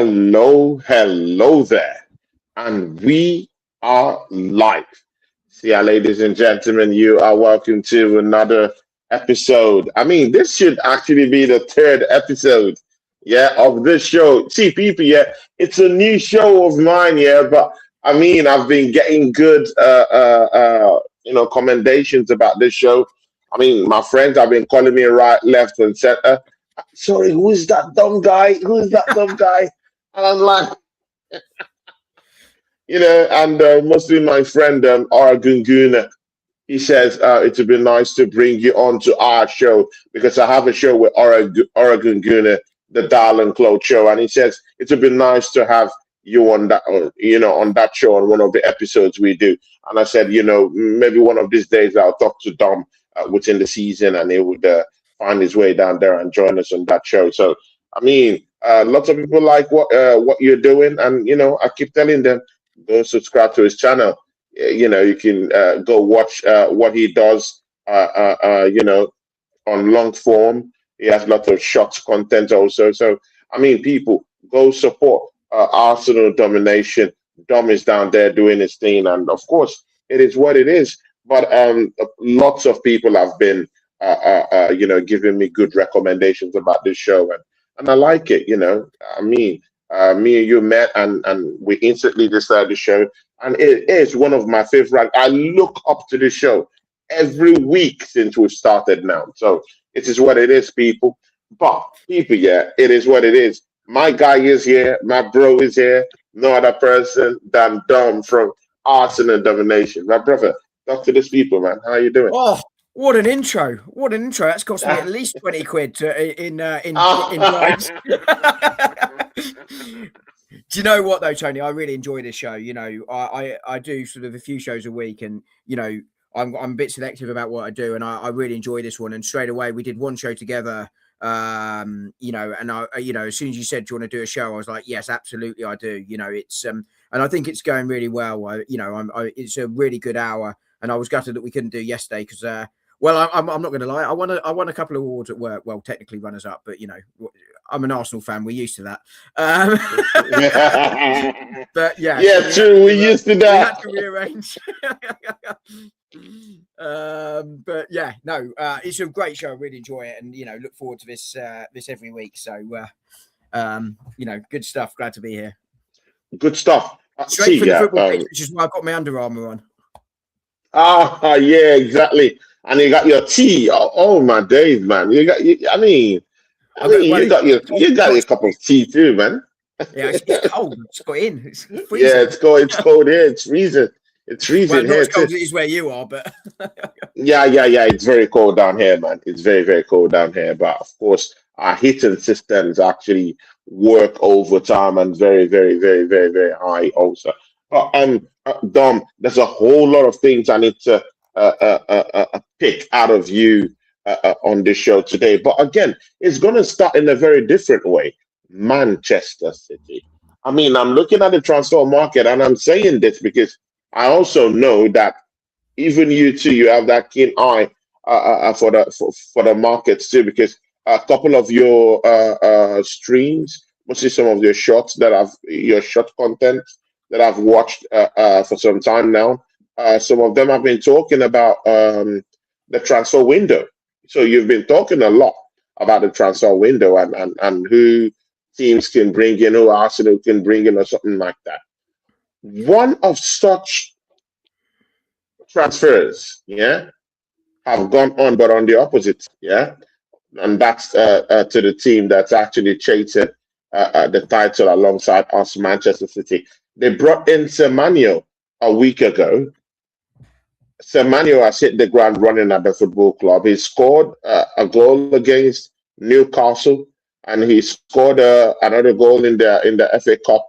Hello there. And we are live. See ya, ladies and gentlemen. You are welcome to another episode. I mean, this should actually be the third episode, yeah, of this show. See, people, yeah, it's a new show of mine, yeah, but I mean, I've been getting good, commendations about this show. I mean, my friends have been calling me right, left, and center. Sorry, who's that dumb guy? Who's that dumb guy? And I'm like, and mostly my friend Aragunguna, he says it would be nice to bring you on to our show because I have a show with Aragunguna, the Darling Claude show, and he says it would be nice to have you on that, on that show on one of the episodes we do. And I said, maybe one of these days I'll talk to Dom within the season, and he would find his way down there and join us on that show. So, I mean, lots of people like what you're doing, and I keep telling them go subscribe to his channel. You can go watch what he does. On long form. He has lots of shots content also. So, I mean, people go support Arsenal domination. Dom is down there doing his thing, and of course, it is what it is. But lots of people have been, giving me good recommendations about this show, and I like it. I mean, me and you met, and we instantly decided the show, and it is one of my favorite. I look up to the show every week since we started now. So it is what it is, people. But people, yeah, it is what it is. My guy is here. My bro is here. No other person than Dom from Arsenal Domination. My brother, talk to these people, man. How you doing? Oh, what an intro! What an intro! That's cost me at least 20 quid in rides. Do you know what though, Tony? I really enjoy this show. I do sort of a few shows a week, and I'm a bit selective about what I do, and I really enjoy this one. And straight away, we did one show together. And I, as soon as you said, do you want to do a show? I was like, yes, absolutely, I do. It's and I think it's going really well. It's a really good hour, and I was gutted that we couldn't do yesterday because, I'm not going to lie, I won a couple of awards at work. Well, technically runners up, but I'm an Arsenal fan. We're used to that. But yeah, yeah, so true. We're used to that. We had to rearrange. But yeah, no, it's a great show. I really enjoy it, and look forward to this every week. So good stuff. Glad to be here. Good stuff. Straight from the football pitch, which is why I've got my Under Armour on. Yeah, exactly. And you got your tea. Oh my days, man! You got your cup of tea too, man. Yeah, it's cold. It's got in. It's freezing. Yeah, it's cold here. It's freezing. It's freezing here. Not as cold as it is where you are, but yeah. It's very cold down here, man. It's very, very cold down here. But of course, our heating systems actually work overtime and very, very, very, very, very high also. But Dom, there's a whole lot of things I need to pick out of you on this show today. But again, it's going to start in a very different way. Manchester City. I mean, I'm looking at the transfer market, and I'm saying this because I also know that even you too, you have that keen eye for the markets too, because a couple of your streams, mostly some of your short content that I've watched for some time now. Some of them have been talking about the transfer window. So you've been talking a lot about the transfer window and who teams can bring in, who Arsenal can bring in, or something like that. One of such transfers, have gone on, but on the opposite, and that's to the team that's actually chasing the title alongside us, Manchester City. They brought in Semenyo a week ago. Semenyo has hit the ground running at the football club. He scored a goal against Newcastle, and he scored another goal in the FA Cup.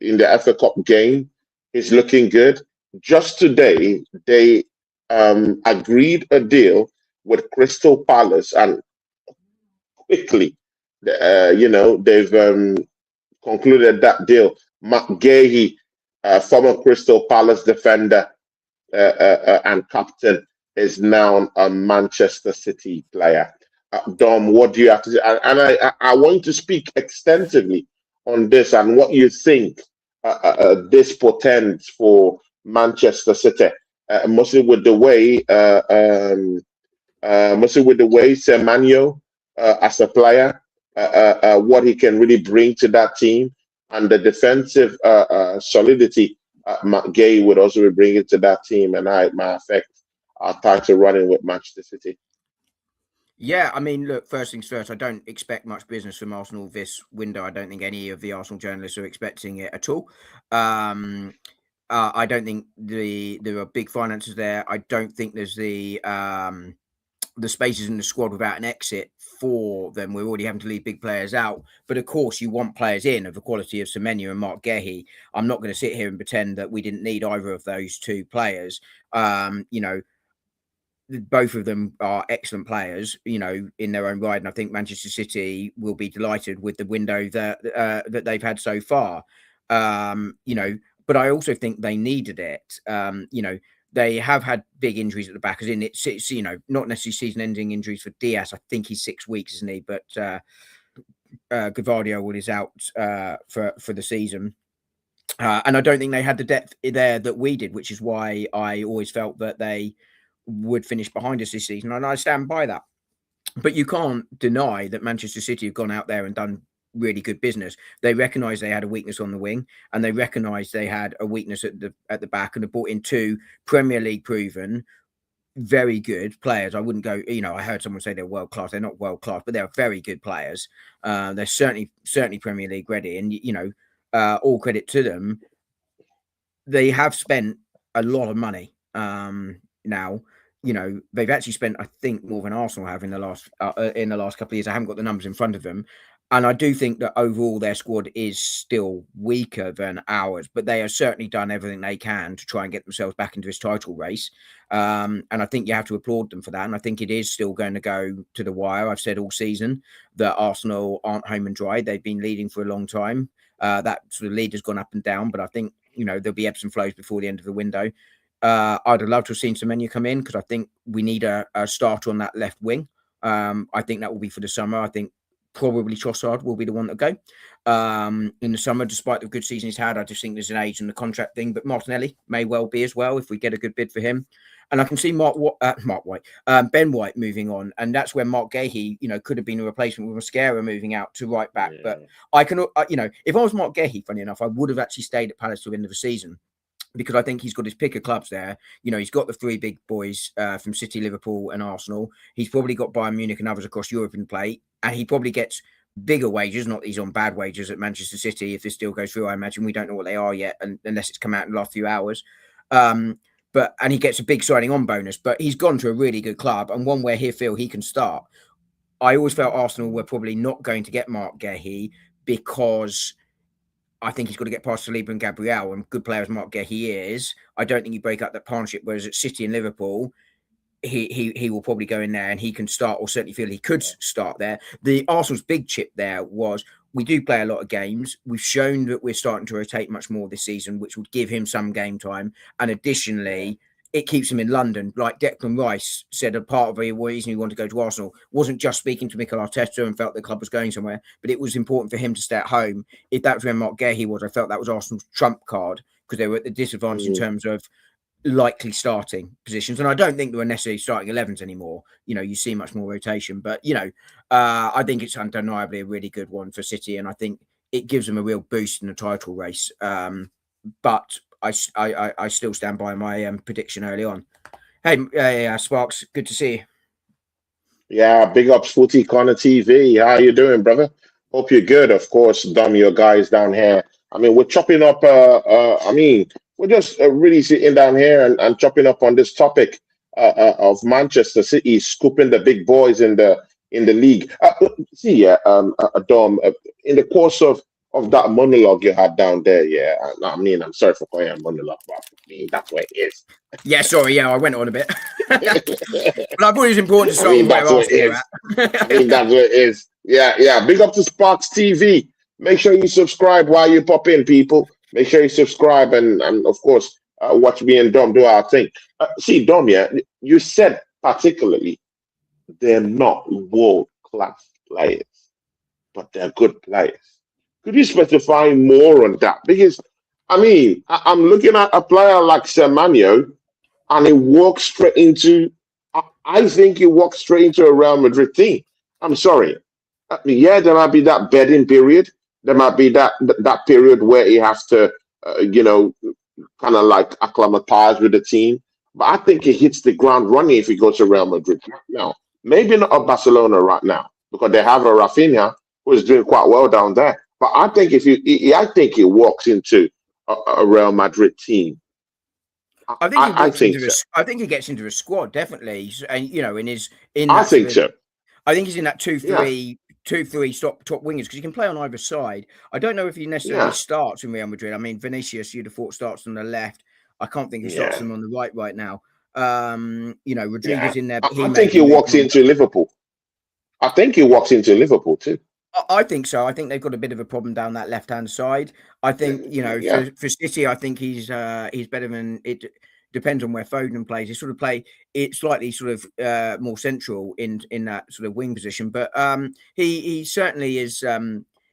In the FA Cup game. He's looking good. Just today, they agreed a deal with Crystal Palace, and quickly, they've concluded that deal. Marc Guehi, former Crystal Palace defender and captain, is now a Manchester City player. Dom, what do you have to say? And I want you to speak extensively on this and what you think this portends for Manchester City, mostly with the way, Semenyo as a player, what he can really bring to that team, and the defensive solidity Marc Guehi would also be bringing to that team, and how it might affect our time to running with Manchester City. Yeah, I mean, look, first things first, I don't expect much business from Arsenal this window. I don't think any of the Arsenal journalists are expecting it at all. I don't think there are big finances there. I don't think there's the spaces in the squad without an exit for them. We're already having to leave big players out. But of course, you want players in of the quality of Semenyo and Marc Guehi. I'm not going to sit here and pretend that we didn't need either of those two players. Both of them are excellent players, in their own right. And I think Manchester City will be delighted with the window that they've had so far. But I also think they needed it. They have had big injuries at the back, as in it's not necessarily season-ending injuries for Diaz. I think he's 6 weeks, isn't he? But Gvardiol is out for the season. And I don't think they had the depth there that we did, which is why I always felt that they would finish behind us this season, and I stand by that. But you can't deny that Manchester City have gone out there and done really good business. They recognised they had a weakness on the wing, and they recognised they had a weakness at the back, and have brought in two Premier League proven, very good players. I wouldn't go, I heard someone say they're world class. They're not world class, but they're very good players. They're certainly Premier League ready, and all credit to them. They have spent a lot of money. Now, they've actually spent, I think, more than Arsenal have in the last couple of years. I haven't got the numbers in front of them, and I do think that overall their squad is still weaker than ours, but they have certainly done everything they can to try and get themselves back into this title race. And I think you have to applaud them for that. And I think it is still going to go to the wire. I've said all season that Arsenal aren't home and dry. They've been leading for a long time. That sort of lead has gone up and down, but I think there'll be ebbs and flows before the end of the window. I'd have loved to have seen Semenyo come in, because I think we need a starter on that left wing. I think that will be for the summer. I think probably Trossard will be the one to go in the summer, despite the good season he's had. I just think there's an age and the contract thing, but Martinelli may well be as well if we get a good bid for him. And I can see Ben White moving on, and that's where Marc Guehi, could have been a replacement with Mascara moving out to right back. Yeah. But I can, if I was Marc Guehi, funny enough, I would have actually stayed at Palace to the end of the season, because I think he's got his pick of clubs there. He's got the three big boys from City, Liverpool and Arsenal. He's probably got Bayern Munich and others across Europe in play. And he probably gets bigger wages, not that he's on bad wages at Manchester City. If this deal goes through, I imagine we don't know what they are yet, unless it's come out in the last few hours. And he gets a big signing on bonus. But he's gone to a really good club, and one where he feel he can start. I always felt Arsenal were probably not going to get Marc Guehi, because I think he's got to get past Saliba and Gabriel, and good players Marc Guehi is. I don't think you break up that partnership. Whereas at City and Liverpool, he will probably go in there and he can start, or certainly feel he could start there. The Arsenal's big chip there was, we do play a lot of games. We've shown that we're starting to rotate much more this season, which would give him some game time. And additionally, it keeps him in London. Like Declan Rice said, a part of the reason he wanted to go to Arsenal wasn't just speaking to Mikel Arteta and felt the club was going somewhere, but it was important for him to stay at home. If that was where Marc Guehi was, I felt that was Arsenal's trump card, because they were at the disadvantage in terms of likely starting positions. And I don't think they were necessarily starting 11s anymore. You see much more rotation, but I think it's undeniably a really good one for City, and I think it gives them a real boost in the title race. But I still stand by my prediction early on. Hey, Sparks, good to see you. Yeah, big ups, Footy Corner TV. How you doing, brother? Hope you're good. Of course, Dom, your guys down here. I mean, we're chopping up. We're just really sitting down here and chopping up on this topic of Manchester City scooping the big boys in the league. Dom, in the course of that monologue you had down there, I'm sorry for calling it a monologue, but that's what it is. Yeah, sorry, I went on a bit. But I thought it was important to start that's what it is. That's what it is. Yeah. Big up to Sparks TV. Make sure you subscribe while you pop in, people. Make sure you subscribe and of course, watch me and Dom do our thing. Dom, you said particularly they're not world class players, but they're good players. Could you specify more on that? Because I'm looking at a player like Semenyo, and he walks straight into. I think he walks straight into a Real Madrid team. I'm sorry. Yeah, there might be that bedding period. There might be that period where he has to, you know, kind of like acclimatize with the team. But I think he hits the ground running if he goes to Real Madrid right now. Maybe not at Barcelona right now because they have a Rafinha who is doing quite well down there. But I think I think he walks into a Real Madrid team. I think he I walks think into a. so. I think he gets into a squad definitely, and you know, in I that sort think of. so. I think he's in that Yeah, 2-3 top wingers because he can play on either side. I don't know if he necessarily yeah, starts in Real Madrid. I mean, Vinicius, you'd have thought starts on the left. I can't think who starts yeah, them on the right now. You know, yeah. Rodriguez in there, but he I may think be he moving walks on. into Liverpool. I think he walks into Liverpool too. I think so. I think they've got a bit of a problem down that left-hand side. I think, you know, Yeah, for City, I think he's better than it. Depends on where Foden plays. He sort of play it slightly sort of more central in that sort of wing position. But he certainly is.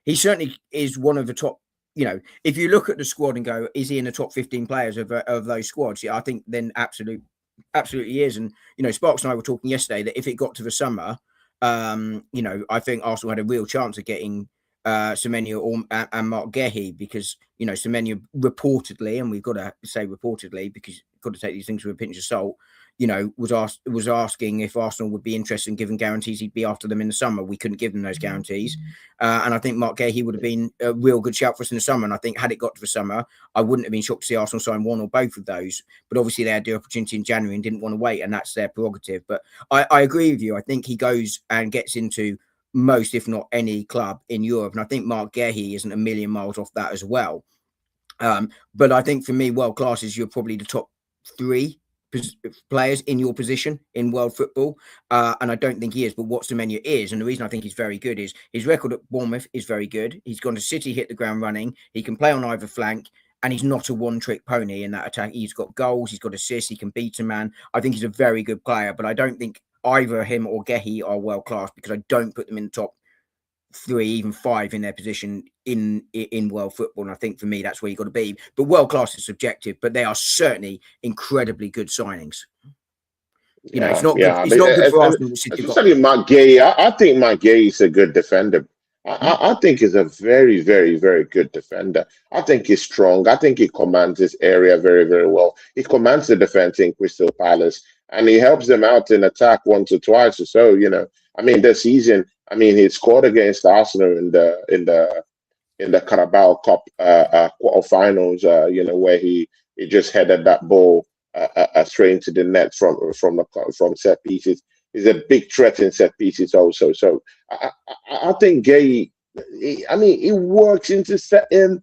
He certainly is one of the top. You know, if you look at the squad and go, is he in the top 15 players of those squads? Yeah, I think then absolutely is. And you know, Sparks and I were talking yesterday that if it got to the summer, you know, I think Arsenal had a real chance of getting Semenyo and Marc Guehi because, you know, Semenyo reportedly, and we've got to say reportedly because you've got to take these things with a pinch of salt, you know, was asking if Arsenal would be interested in giving guarantees he'd be after them in the summer. We couldn't give them those guarantees. And I think Marc Guehi would have been a real good shout for us in the summer. And I think had it got to the summer, I wouldn't have been shocked to see Arsenal sign one or both of those. But obviously they had the opportunity in January and didn't want to wait, and that's their prerogative. But I agree with you. I think he goes and gets into most, if not any, club in Europe. And I think Marc Guehi isn't a million miles off that as well. But I think for me, world class is you're probably the top three players in your position in world football. And I don't think he is, but what Semenyo is, and the reason I think he's very good is his record at Bournemouth is very good. He's gone to City, hit the ground running. He can play on either flank. And he's not a one-trick pony in that attack. He's got goals. He's got assists. He can beat a man. I think he's a very good player, but I don't think either him or Guehi are world class because I don't put them in the top three, even five in their position in world football. And I think for me, that's where you got to be. But world class is subjective, but they are certainly incredibly good signings. You know, it's yeah, not good. yeah. It's not good for Arsenal that City got Especially them. Marc Guehi. I think Marc Guehi is a good defender. Hmm? I think he's a very, very, very good defender. I think he's strong. I think he commands his area very, very well. He commands the defense in Crystal Palace, and he helps them out in attack once or twice or so. You know, this season, he scored against Arsenal in the Carabao Cup quarterfinals. Where he just headed that ball straight into the net from set pieces. He's a big threat in set pieces also. So I think Gay. He works into setting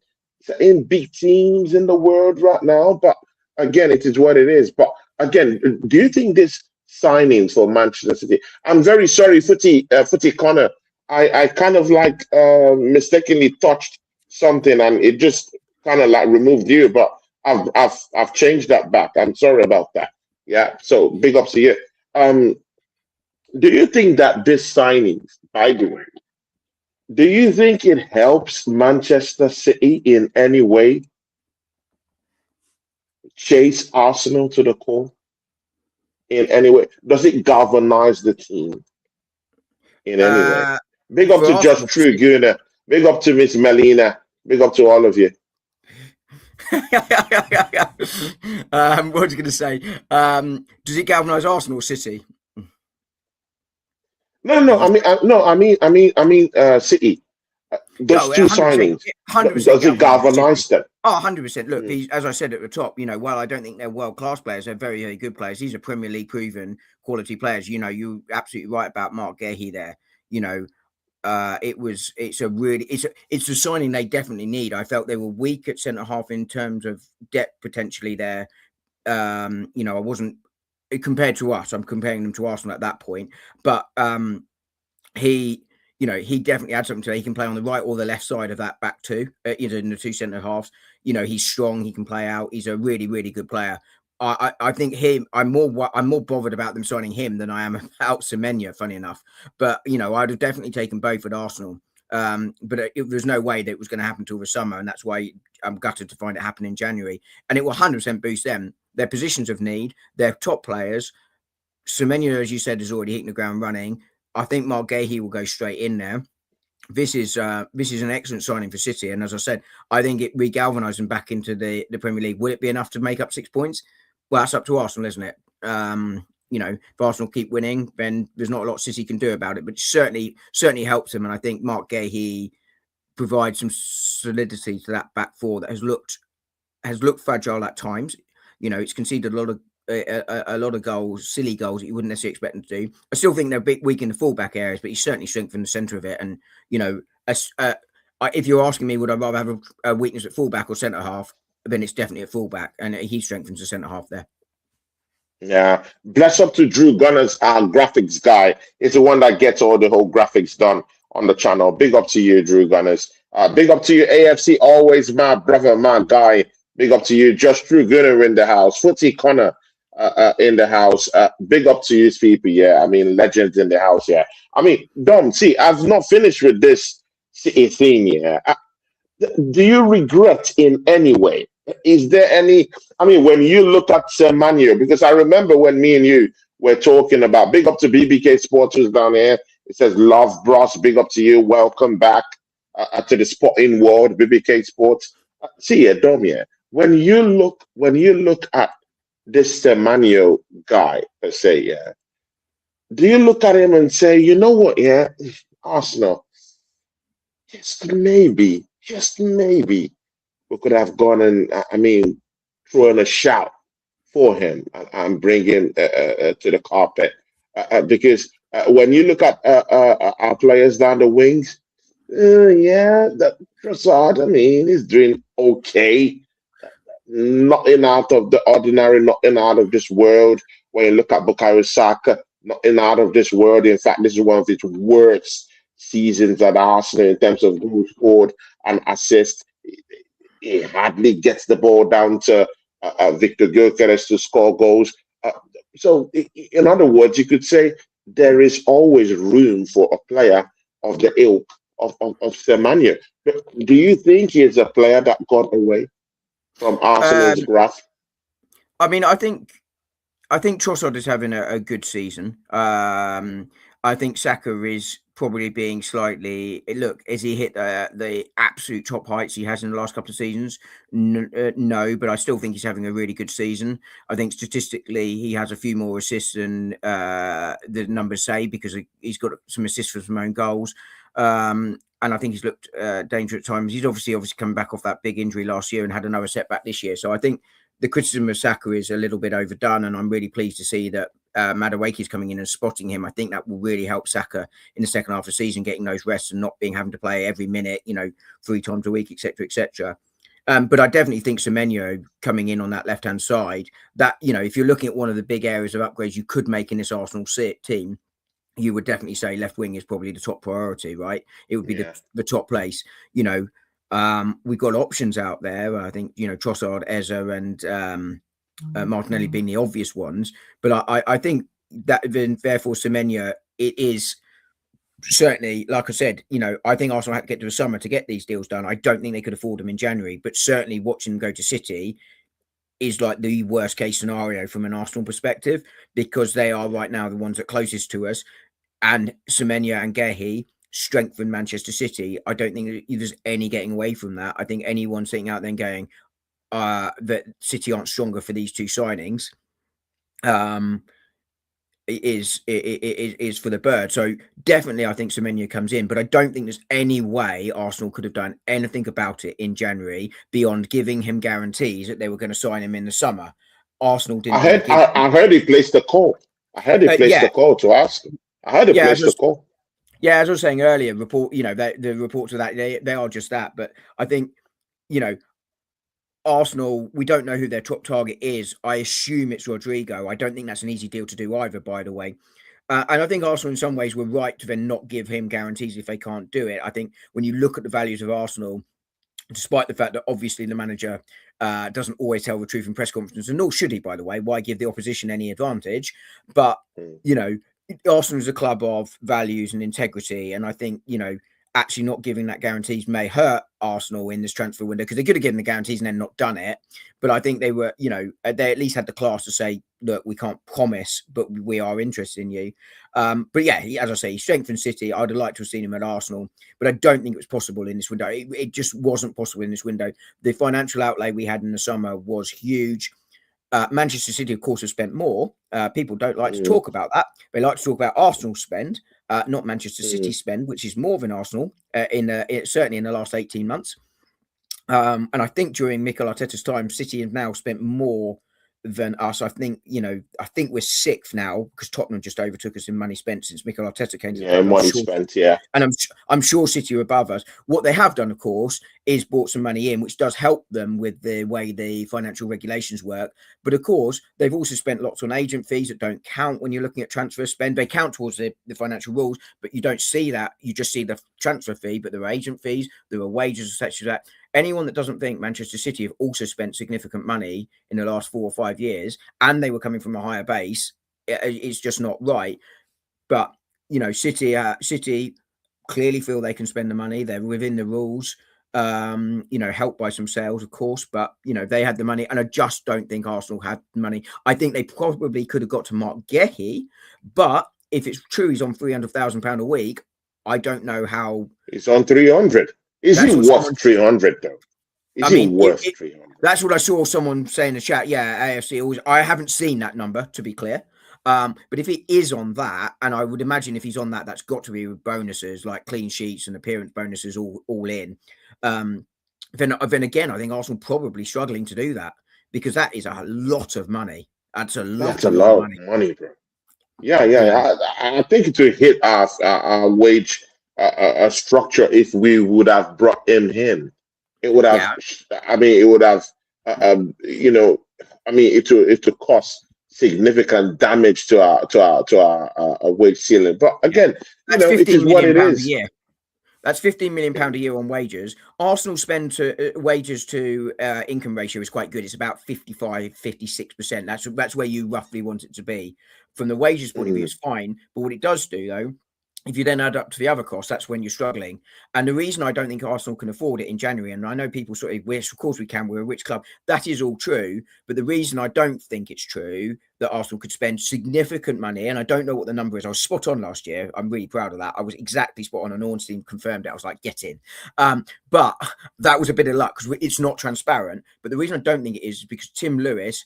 big teams in the world right now. But again, it is what it is. But again, do you think this signings for Manchester City? I'm very sorry, Footy Connor. I kind of like mistakenly touched something and it just kind of like removed you, but I've changed that back. I'm sorry about that. Yeah. So big ups to you. Um, do you think that this signings, by the way, do you think it helps Manchester City in any way chase Arsenal to the core in any way? Does it galvanize the team in any way? Uh, Big up for to Josh Arsenal, Truguna. Big up to Miss Melina. Big up to all of you. what was I going to say? Does it galvanise Arsenal or City? No, no. City. Those No, two 100%, signings. 100% Does it galvanised City. galvanize them? Oh, 100%. Look, Mm. as I said at the top, you know, while I don't think they're world-class players, they're very, very good players. These are Premier League proven quality players. You know, you're absolutely right about Marc Guehi there. You know, it's a signing they definitely need. I felt they were weak at centre half in terms of depth potentially there. You know, I wasn't compared to us. I'm comparing them to Arsenal at that point, but he, you know, he definitely had something to say. He can play on the right or the left side of that back two, either in the two centre halves. You know, he's strong. He can play out. He's a really, really good player. I think I'm more bothered about them signing him than I am about Semenyo, funny enough. But I'd have definitely taken both at Arsenal. But there's no way that it was going to happen till the summer, and that's why I'm gutted to find it happen in January. And it will 100% boost them. Their positions of need, their top players. Semenyo, as you said, is already hitting the ground running. I think Marc Guehi will go straight in there. This is an excellent signing for City, and as I said, I think it re-galvanised them back into the Premier League. Will it be enough to make up 6 points? Well, that's up to Arsenal, isn't it? If Arsenal keep winning, then there's not a lot City can do about it. But certainly helps them, and I think Marc Guehi provides some solidity to that back four that has looked fragile at times. It's conceded a lot of goals, silly goals that you wouldn't necessarily expect them to do. I still think they're a bit weak in the fullback areas, but he's certainly strengthened the centre of it. And if you're asking me, would I rather have a weakness at fullback or centre half? Then it's definitely at fullback, and he strengthens the centre half there. Yeah, bless up to Drew Gunners, our graphics guy. He's the one that gets all the whole graphics done on the channel. Big up to you, Drew Gunners. Big up to you, AFC. Always my brother, my guy. Big up to you, Josh Drew Gunner in the house. Footy Connor in the house. Big up to you, people. Yeah, I mean, legends in the house. Yeah, I mean, Dom. See, I've not finished with this City thing. Yeah, do you regret in any way? Is there any? I mean, when you look at Semenyo, because I remember when me and you were talking about. Big up to BBK Sports who's down here. It says love, bros. Big up to you. Welcome back to the sporting world, BBK Sports. See, Dom. Yeah, when you look at this Semenyo guy per se, yeah, do you look at him and say, you know what, yeah, Arsenal, just maybe we could have gone and, I mean, thrown a shout for him and bring him to the carpet. Because when you look at our players down the wings, yeah, that Trossard, I mean, he's doing okay. Nothing out of the ordinary, nothing out of this world. When you look at Bukayo Saka, nothing out of this world. In fact, this is one of his worst seasons at Arsenal in terms of goals scored and assists. He hardly gets the ball down to Victor Gyokeres to score goals. So, in other words, you could say there is always room for a player of the ilk of Semenyo. Do you think he is a player that got away from Arsenal's grasp? I mean, I think Trossard is having a good season. I think Saka is probably being slightly. Look, has he hit the absolute top heights he has in the last couple of seasons? No, but I still think he's having a really good season. I think statistically he has a few more assists than the numbers say because he's got some assists from some own goals. And I think he's looked dangerous at times. He's obviously coming back off that big injury last year and had another setback this year. So I think the criticism of Saka is a little bit overdone, and I'm really pleased to see that Madueke is coming in and spotting him. I think that will really help Saka in the second half of the season, getting those rests and not having to play every minute, 3 times a week, etc., etc. But I definitely think Semenyo coming in on that left-hand side, that, if you're looking at one of the big areas of upgrades you could make in this Arsenal team, you would definitely say left wing is probably the top priority, right? It would be the top place. We've got options out there. I think, Trossard, Eze and Martinelli being the obvious ones. But I think that therefore Semenyo, it is certainly, like I said, I think Arsenal had to get to the summer to get these deals done. I don't think they could afford them in January, but certainly watching them go to City is like the worst case scenario from an Arsenal perspective, because they are right now the ones that are closest to us. And Semenyo and Guehi strengthen Manchester City. I don't think there's any getting away from that. I think anyone sitting out there going that City aren't stronger for these two signings is for the bird. So definitely I think Semenyo comes in, but I don't think there's any way Arsenal could have done anything about it in January beyond giving him guarantees that they were going to sign him in the summer. Arsenal didn't. I heard he placed the call. I heard he placed the call to ask him. I heard he placed the call. Yeah, as I was saying earlier, the reports of that they are just that. But I think, Arsenal, we don't know who their top target is. I assume it's Rodrigo. I don't think that's an easy deal to do either, by the way. And I think Arsenal in some ways were right to then not give him guarantees if they can't do it. I think when you look at the values of Arsenal, despite the fact that obviously the manager doesn't always tell the truth in press conferences, and nor should he, by the way. Why give the opposition any advantage? But, mm, you know, Arsenal is a club of values and integrity. And I think, actually not giving that guarantees may hurt Arsenal in this transfer window, because they could have given the guarantees and then not done it. But I think they were, they at least had the class to say, look, we can't promise, but we are interested in you. But yeah, as I say, he strengthened City. I'd have liked to have seen him at Arsenal, but I don't think it was possible in this window. It just wasn't possible in this window. The financial outlay we had in the summer was huge. Manchester City, of course, have spent more. People don't like to mm, talk about that. They like to talk about Arsenal spend, not Manchester City mm. spend, which is more than Arsenal certainly in the last 18 months. And I think during Mikel Arteta's time, City have now spent more than us. I think we're sixth now, because Tottenham just overtook us in money spent since Mikel Arteta came to the Yeah, club. money spent. Yeah. And I'm sure City are above us. What they have done, of course, is brought some money in, which does help them with the way the financial regulations work. But of course, they've also spent lots on agent fees that don't count when you're looking at transfer spend. They count towards the financial rules, but you don't see that. You just see the transfer fee, but there are agent fees, there are wages, etc. That anyone that doesn't think Manchester City have also spent significant money in the last 4 or 5 years, and they were coming from a higher base, it's just not right. But City clearly feel they can spend the money. They're within the rules, helped by some sales, of course, but they had the money, and I just don't think Arsenal had the money. I think they probably could have got to Marc Guehi, but if it's true he's on £300,000 a week, I don't know how. He's on 300. Is he That's what worth 300 though? Is I he mean, worth 300? that's what I saw someone say in the chat. Yeah, AFC always. I haven't seen that number, to be clear. But if he is on that, and I would imagine if he's on that, that's got to be with bonuses like clean sheets and appearance bonuses all in. Then again, I think Arsenal probably struggling to do that, because that is a lot of money. That's a lot That's a of lot money. of money, bro. Yeah. I think it will hit our wage structure if we would have brought him in. It would have. Yeah. I mean, it would have. It would cost significant damage to our wage ceiling. But again, That's it is £15 what it million a is. year. That's £15 million a year on wages. Arsenal spend to wages to income ratio is quite good. It's about 55-56%. That's where you roughly want it to be. From the wages point of view, Mm, it's fine. But what it does do, though, if you then add up to the other costs, that's when you're struggling. And the reason I don't think Arsenal can afford it in January, and I know people sort of wish, of course we can, we're a rich club. That is all true. But the reason I don't think it's true that Arsenal could spend significant money, and I don't know what the number is. I was spot on last year. I'm really proud of that. I was exactly spot on, and Ornstein confirmed it. I was like, get in. But that was a bit of luck, because it's not transparent. But the reason I don't think it is because Tim Lewis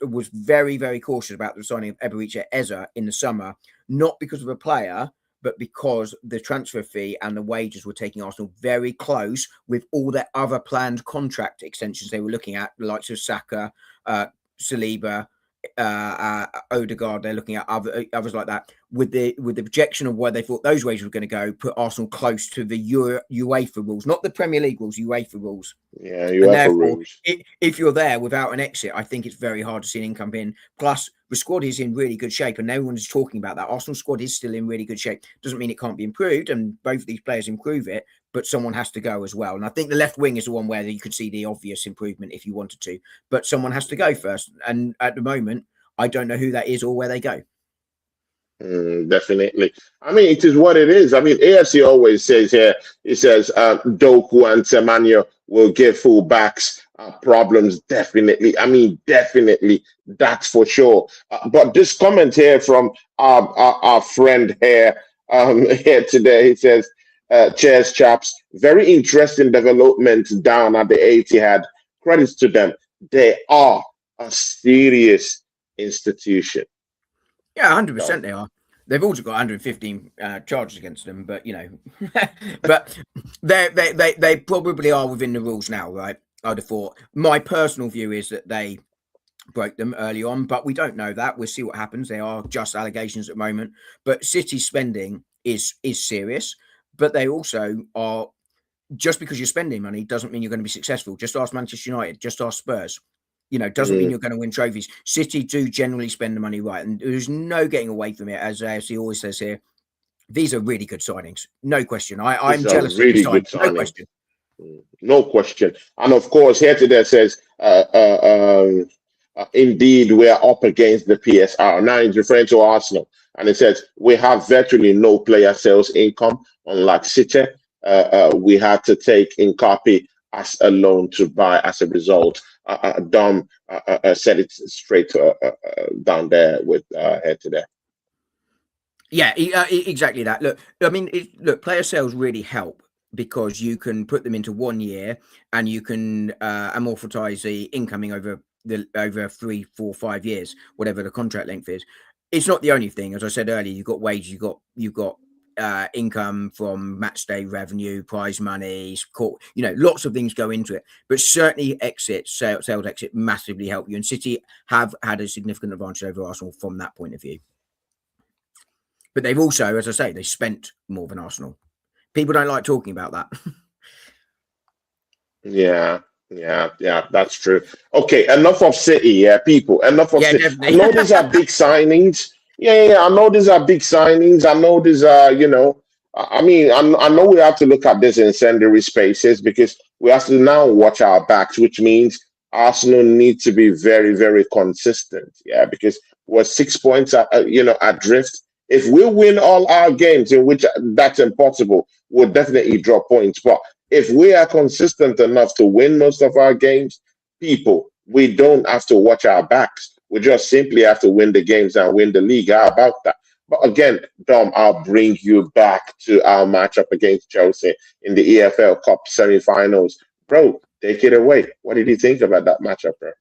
was very, very cautious about the signing of Eberechi Eze in the summer, not because of a player, but because the transfer fee and the wages were taking Arsenal very close with all their other planned contract extensions they were looking at, the likes of Saka, Saliba, Odegaard. They're looking at others like that, with the projection of where they thought those wages were going to go, put Arsenal close to the UEFA rules, not the Premier League rules, UEFA rules. yeah, And UEFA therefore, rules. if you're there without an exit, I think it's very hard to see an income in. Plus, the squad is in really good shape, and everyone is talking about that. Arsenal squad is still in really good shape. Doesn't mean it can't be improved, and both of these players improve it, but someone has to go as well. And I think the left wing is the one where you could see the obvious improvement if you wanted to, but someone has to go first. And at the moment, I don't know who that is or where they go. Definitely. I mean, it is what it is. I mean, AFC always says here, it says Doku and Semenyo will give fullbacks problems. Definitely. I mean, definitely. That's for sure. But this comment here from our friend here, here today, he says, cheers, chaps. Very interesting development down at the Etihad. Credits to them. They are a serious institution. Yeah, 100% they are. They've also got 115 charges against them, but but they probably are within the rules now, right? I'd have thought. My personal view is that they broke them early on, but we don't know that. We'll see what happens. They are just allegations at the moment, but City's spending is serious, but they also are. Just because you're spending money doesn't mean you're going to be successful. Just ask Manchester United. Just ask Spurs. Doesn't mean you're going to win trophies. City do generally spend the money right, and there's no getting away from it. As AFC always says here, these are really good signings, no question. I'm These are jealous of really this signing, good no signings. question. No question. And of course, here today says, indeed, we are up against the PSR. Now it's referring to Arsenal. And it says, we have virtually no player sales income, unlike City. We had to take in copy as a loan to buy as a result. Dom said it straight down there with here today. Yeah, exactly that. Look, I mean, look, player sales really help because you can put them into 1 year and you can amortize the incoming over 3, 4, 5 years, whatever the contract length is. It's not the only thing. As I said earlier, you've got wages, you've got income from match day revenue, prize money, lots of things go into it. But certainly sales exit massively help you. And City have had a significant advantage over Arsenal from that point of view. But they've also, as I say, they spent more than Arsenal. People don't like talking about that. Yeah, that's true. Okay, enough of City, people. Enough of City. Definitely. I know these are big signings. Yeah. I know these are big signings. I know these are, I mean, I know we have to look at this in secondary spaces because we have to now watch our backs, which means Arsenal need to be very, very consistent. Yeah, because we're 6 points adrift. If we win all our games, in which that's impossible, we'll definitely drop points. But if we are consistent enough to win most of our games, we don't have to watch our backs. We just simply have to win the games and win the league. How about that? But again, Dom, I'll bring you back to our matchup against Chelsea in the EFL Cup semi-finals. Bro, take it away. What did you think about that matchup, bro?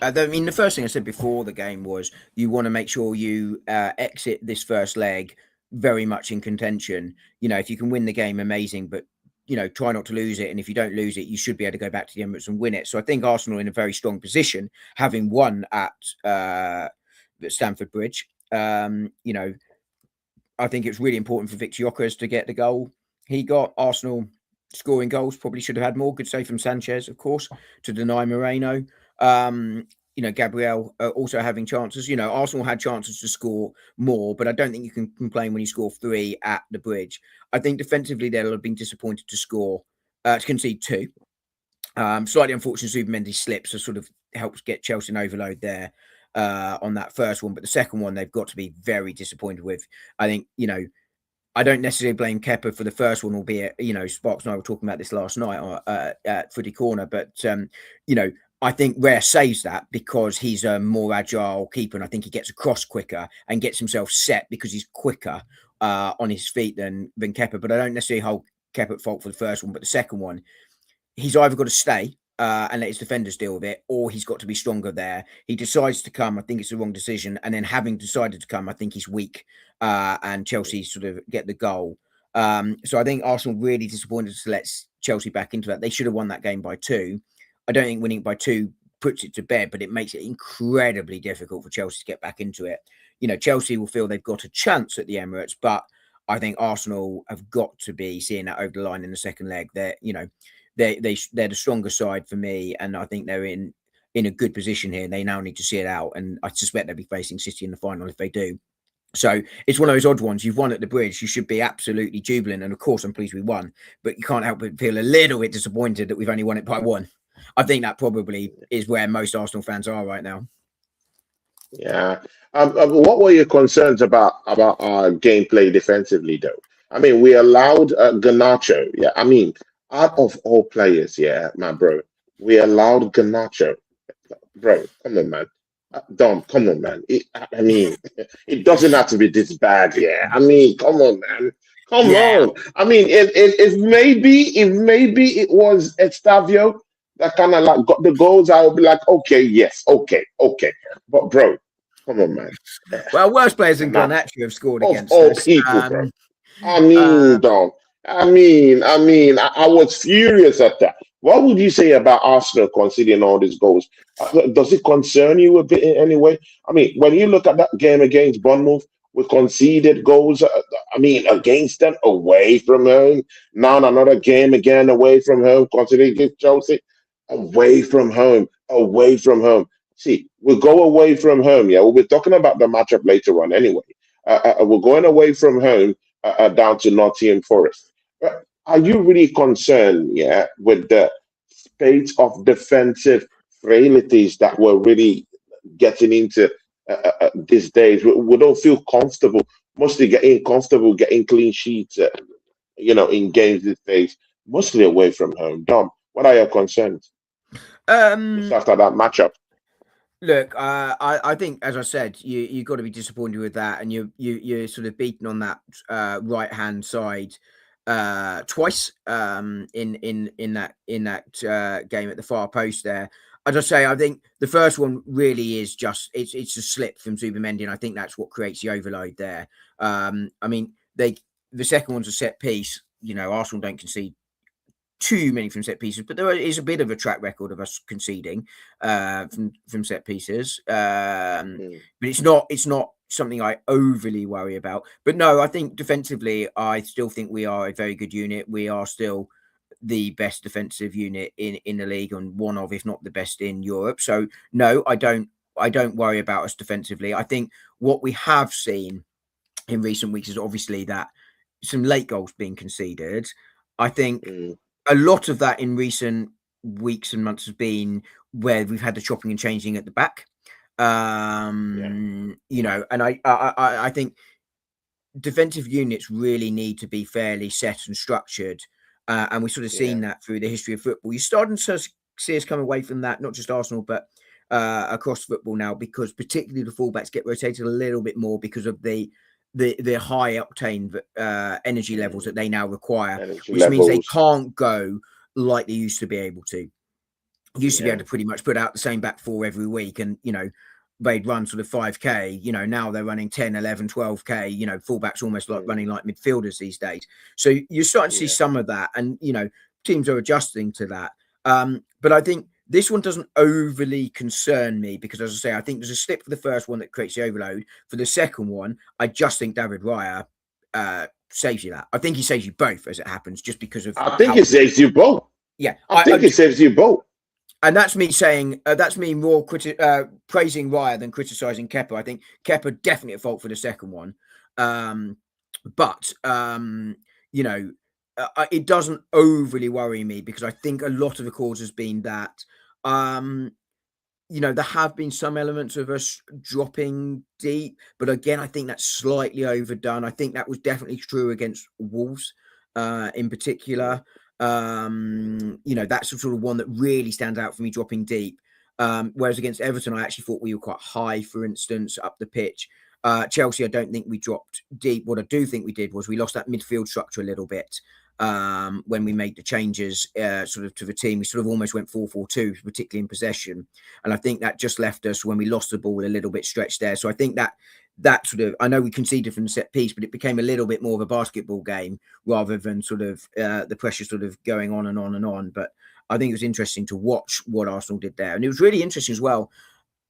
I mean, the first thing I said before the game was you want to make sure you exit this first leg very much in contention. If you can win the game, amazing, but try not to lose it. And if you don't lose it, you should be able to go back to the Emirates and win it. So I think Arsenal are in a very strong position, having won at Stamford Bridge. I think it's really important for Victor Gyokeres to get the goal he got. Arsenal scoring goals probably should have had more. Good save from Sanchez, of course, to deny Moreno. Gabriel also having chances. Arsenal had chances to score more, but I don't think you can complain when you score 3 at the Bridge. I think defensively they'll have been disappointed to concede 2. Slightly unfortunate Zubimendi slips sort of helps get Chelsea an overload there on that first one, but the second one they've got to be very disappointed with. I think, I don't necessarily blame Kepa for the first one, albeit, Sparks and I were talking about this last night at Footy Corner, but, I think Rare saves that because he's a more agile keeper, and I think he gets across quicker and gets himself set because he's quicker on his feet than Kepa. But I don't necessarily hold Kepa at fault for the first one, but the second one, he's either got to stay and let his defenders deal with it, or he's got to be stronger there. He decides to come. I think it's the wrong decision. And then having decided to come, I think he's weak and Chelsea sort of get the goal. So I think Arsenal really disappointed to let Chelsea back into that. They should have won that game by 2. I don't think winning by 2 puts it to bed, but it makes it incredibly difficult for Chelsea to get back into it. Chelsea will feel they've got a chance at the Emirates, but I think Arsenal have got to be seeing that over the line in the second leg. They're the stronger side for me, and I think they're in a good position here. They now need to see it out, and I suspect they'll be facing City in the final if they do. So it's one of those odd ones. You've won at the Bridge. You should be absolutely jubilant, and of course I'm pleased we won, but you can't help but feel a little bit disappointed that we've only won it by 1. I think that probably is where most Arsenal fans are right now. Yeah. What were your concerns about our gameplay defensively, though? I mean, we allowed Garnacho. Yeah. I mean, out of all players, my bro, we allowed Garnacho. Bro, come on, man. Dom, come on, man. It doesn't have to be this bad. Yeah. I mean, come on, man. Come on. I mean, if maybe it was Estavio that kind of like got the goals, I would be like, okay, yes, okay. But bro, come on, man. Well, worse players than Garnacho have scored against all us. people, bro. I mean, Dom. I was furious at that. What would you say about Arsenal conceding all these goals? Does it concern you a bit in any way? I mean, when you look at that game against Bournemouth, we conceded goals, against them, away from home. Now another game again away from home, considering against Chelsea, away from home. See, we'll go away from home, we'll be talking about the matchup later on anyway. We're going away from home down to Nottingham Forest. are you really concerned, yeah, with the spate of defensive frailties that we're really getting into these days? We don't feel comfortable, mostly getting comfortable, getting clean sheets, in games these days, mostly away from home. Dom, what are your concerns just Um, after that matchup? Look, I think, as I said, you got to be disappointed with that, and you're sort of beaten on that right hand side twice in that game at the far post there. As I say, I think the first one really is just it's a slip from Zubimendi, and I think that's what creates the overload there. I mean, the second one's a set piece. Arsenal don't concede too many from set pieces, but there is a bit of a track record of us conceding from set pieces. Mm, But it's not something I overly worry about. But no, I think defensively, I still think we are a very good unit. We are still the best defensive unit in the league, and one of, if not the best in Europe. So no, I don't worry about us defensively. I think what we have seen in recent weeks is obviously that some late goals being conceded. I think mm, a lot of that in recent weeks and months has been where we've had the chopping and changing at the back. yeah, And I think defensive units really need to be fairly set and structured. And we've sort of yeah, seen that through the history of football. You're starting to see us come away from that, not just Arsenal, but across football now, because particularly the fullbacks get rotated a little bit more because of the high octane energy levels mm, that they now require, energy which means they levels. can't go like they used to be able to. Used to be able Yeah, to pretty much put out the same back four every week, and they'd run sort of 5k. Now they're running 10, 11, 12k. Fullbacks almost like running mm, like midfielders these days. So you're starting to see yeah, some of that, and teams are adjusting to that. But I think this one doesn't overly concern me because, as I say, I think there's a slip for the first one that creates the overload. For the second one, I just think David Raya saves you that. I think he saves you both as it happens, just because of I think how. it saves you both. Yeah, I think it saves you both. and that's me saying that's me more praising Raya than criticizing Kepa. I think Kepa definitely at fault for the second one, um, but it doesn't overly worry me because I think a lot of the cause has been that um, there have been some elements of us dropping deep, but again, I think that's slightly overdone. I think that was definitely true against Wolves, in Mm, particular. That's the sort of one that really stands out for me, dropping deep. Whereas against Everton, I actually thought we were quite high, for instance, up the pitch. Chelsea, I don't think we dropped deep. What I do think we did was we lost that midfield structure a little bit when we made the changes sort of to the team. We sort of almost went 4-4-2, particularly in possession. And I think that just left us when we lost the ball a little bit stretched there. So I think that sort of, I know we conceded from the set piece, but it became a little bit more of a basketball game rather than sort of the pressure sort of going on and on and on. But I think it was interesting to watch what Arsenal did there. And it was really interesting as well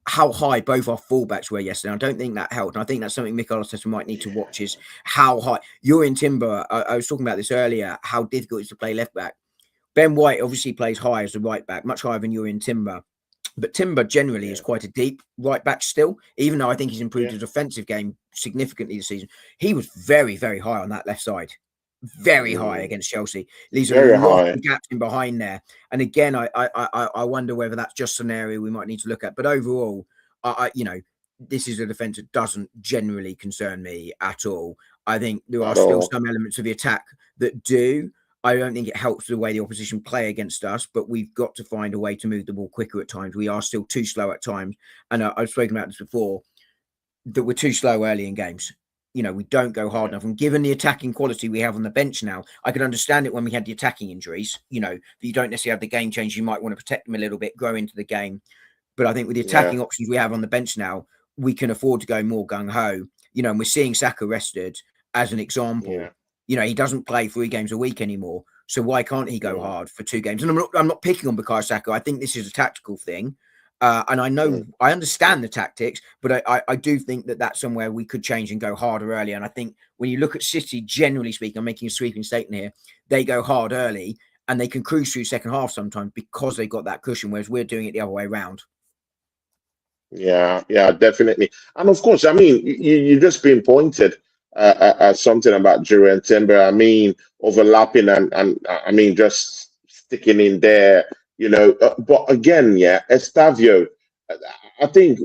how high both our fullbacks were yesterday. I don't think that helped. And I think that's something Mikel Arteta might need to watch is how high. You're in Timber. I was talking about this earlier, how difficult it is to play left back. Ben White obviously plays high as a right back, much higher than you're in Timber. But Timber generally is yeah, quite a deep right back still, even though I think he's improved yeah, his offensive game significantly this season. He was very, very high on that left side, very high mm, against Chelsea. Leaves a very lot high. of gaps in behind there. And again, I wonder whether that's just an area we might need to look at. But overall, this is a defence that doesn't generally concern me at all. I think there are At still all. some elements of the attack that do. I don't think it helps the way the opposition play against us, but we've got to find a way to move the ball quicker at times. We are still too slow at times. And I've spoken about this before, that we're too slow early in games. We don't go hard Yeah, enough. And given the attacking quality we have on the bench now, I can understand it when we had the attacking injuries, that you don't necessarily have the game change. You might want to protect them a little bit, grow into the game. But I think with the yeah, attacking options we have on the bench now, we can afford to go more gung ho. And we're seeing Saka rested as an example. yeah, He doesn't play 3 games a week anymore. So why can't he go mm, hard for 2 games? And I'm not picking on Bukayo Saka. I think this is a tactical thing. And mm, I understand the tactics, but I do think that that's somewhere we could change and go harder early. And I think when you look at City, generally speaking, I'm making a sweeping statement here, they go hard early and they can cruise through second half sometimes because they've got that cushion, whereas we're doing it the other way around. yeah, yeah, definitely. And of course, I mean, you just pinpointed. something about Jurien Timber. I mean, overlapping and I mean just sticking in there, you know. But again, yeah, Estavio. I think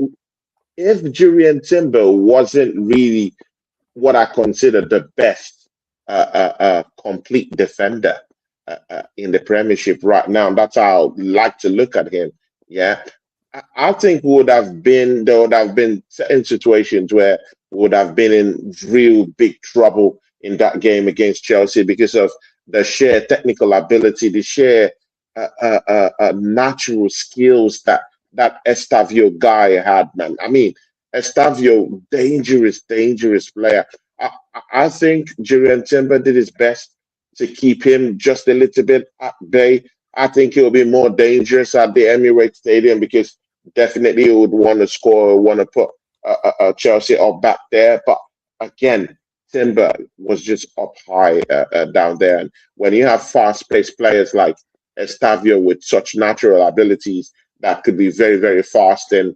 if Jurien Timber wasn't really what I consider the best complete defender in the Premiership right now. That's how I like to look at him. Yeah, I think there would have been certain situations where we would have been in real big trouble in that game against Chelsea because of the sheer technical ability, the sheer natural skills that Estavio guy had, man. I mean, Estavio, dangerous player. I think Jurien Timber did his best to keep him just a little bit at bay. I think he'll be more dangerous at the Emirates Stadium because definitely he would want to score, want to put Chelsea up back there. But again, Timber was just up high down there. And when you have fast-paced players like Estavio with such natural abilities that could be very fast in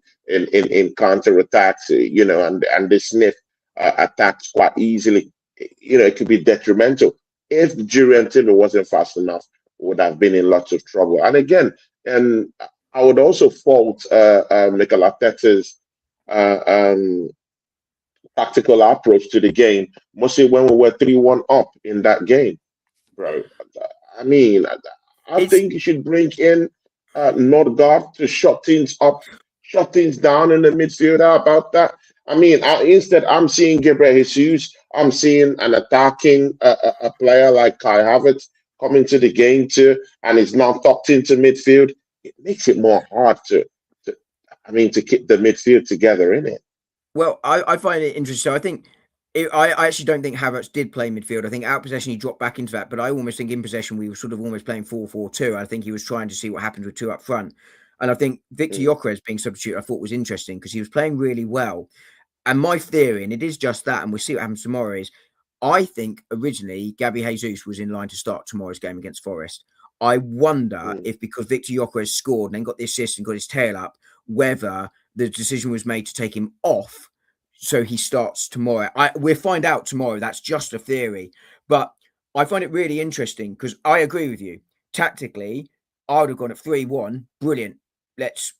counter attacks, you know, and they sniff attacks quite easily. You know, it could be detrimental. If Jurien Timber wasn't fast enough, would have been in lots of trouble. And again, and I would also fault Mikel Arteta's tactical approach to the game, mostly when we were 3-1 up in that game, bro. I mean, I It's think you should bring in Nordgaard to shut things up, shut things down in the midfield. How about that? I mean, instead, I'm seeing Gabriel Jesus. I'm seeing an attacking a player like Kai Havertz coming to the game too, and is now tucked into midfield. It makes it more hard to I mean, to keep the midfield together, innit? Well, I find it interesting. So I think I actually don't think Havertz did play midfield. I think out possession he dropped back into that, but I almost think in possession we were sort of almost playing 4-4-2. I think he was trying to see what happened with two up front. And I think Victor Mm, Gyokeres being substitute I thought was interesting because he was playing really well. And my theory, and it is just that, and we'll see what happens tomorrow, is I think originally Gabby Jesus was in line to start tomorrow's game against Forest. I wonder mm, if because Victor Gyokeres scored and then got the assist and got his tail up, whether the decision was made to take him off so he starts tomorrow. We'll find out tomorrow. That's just a theory. But I find it really interesting because I agree with you. Tactically, I would have gone at 3-1. Brilliant. Let's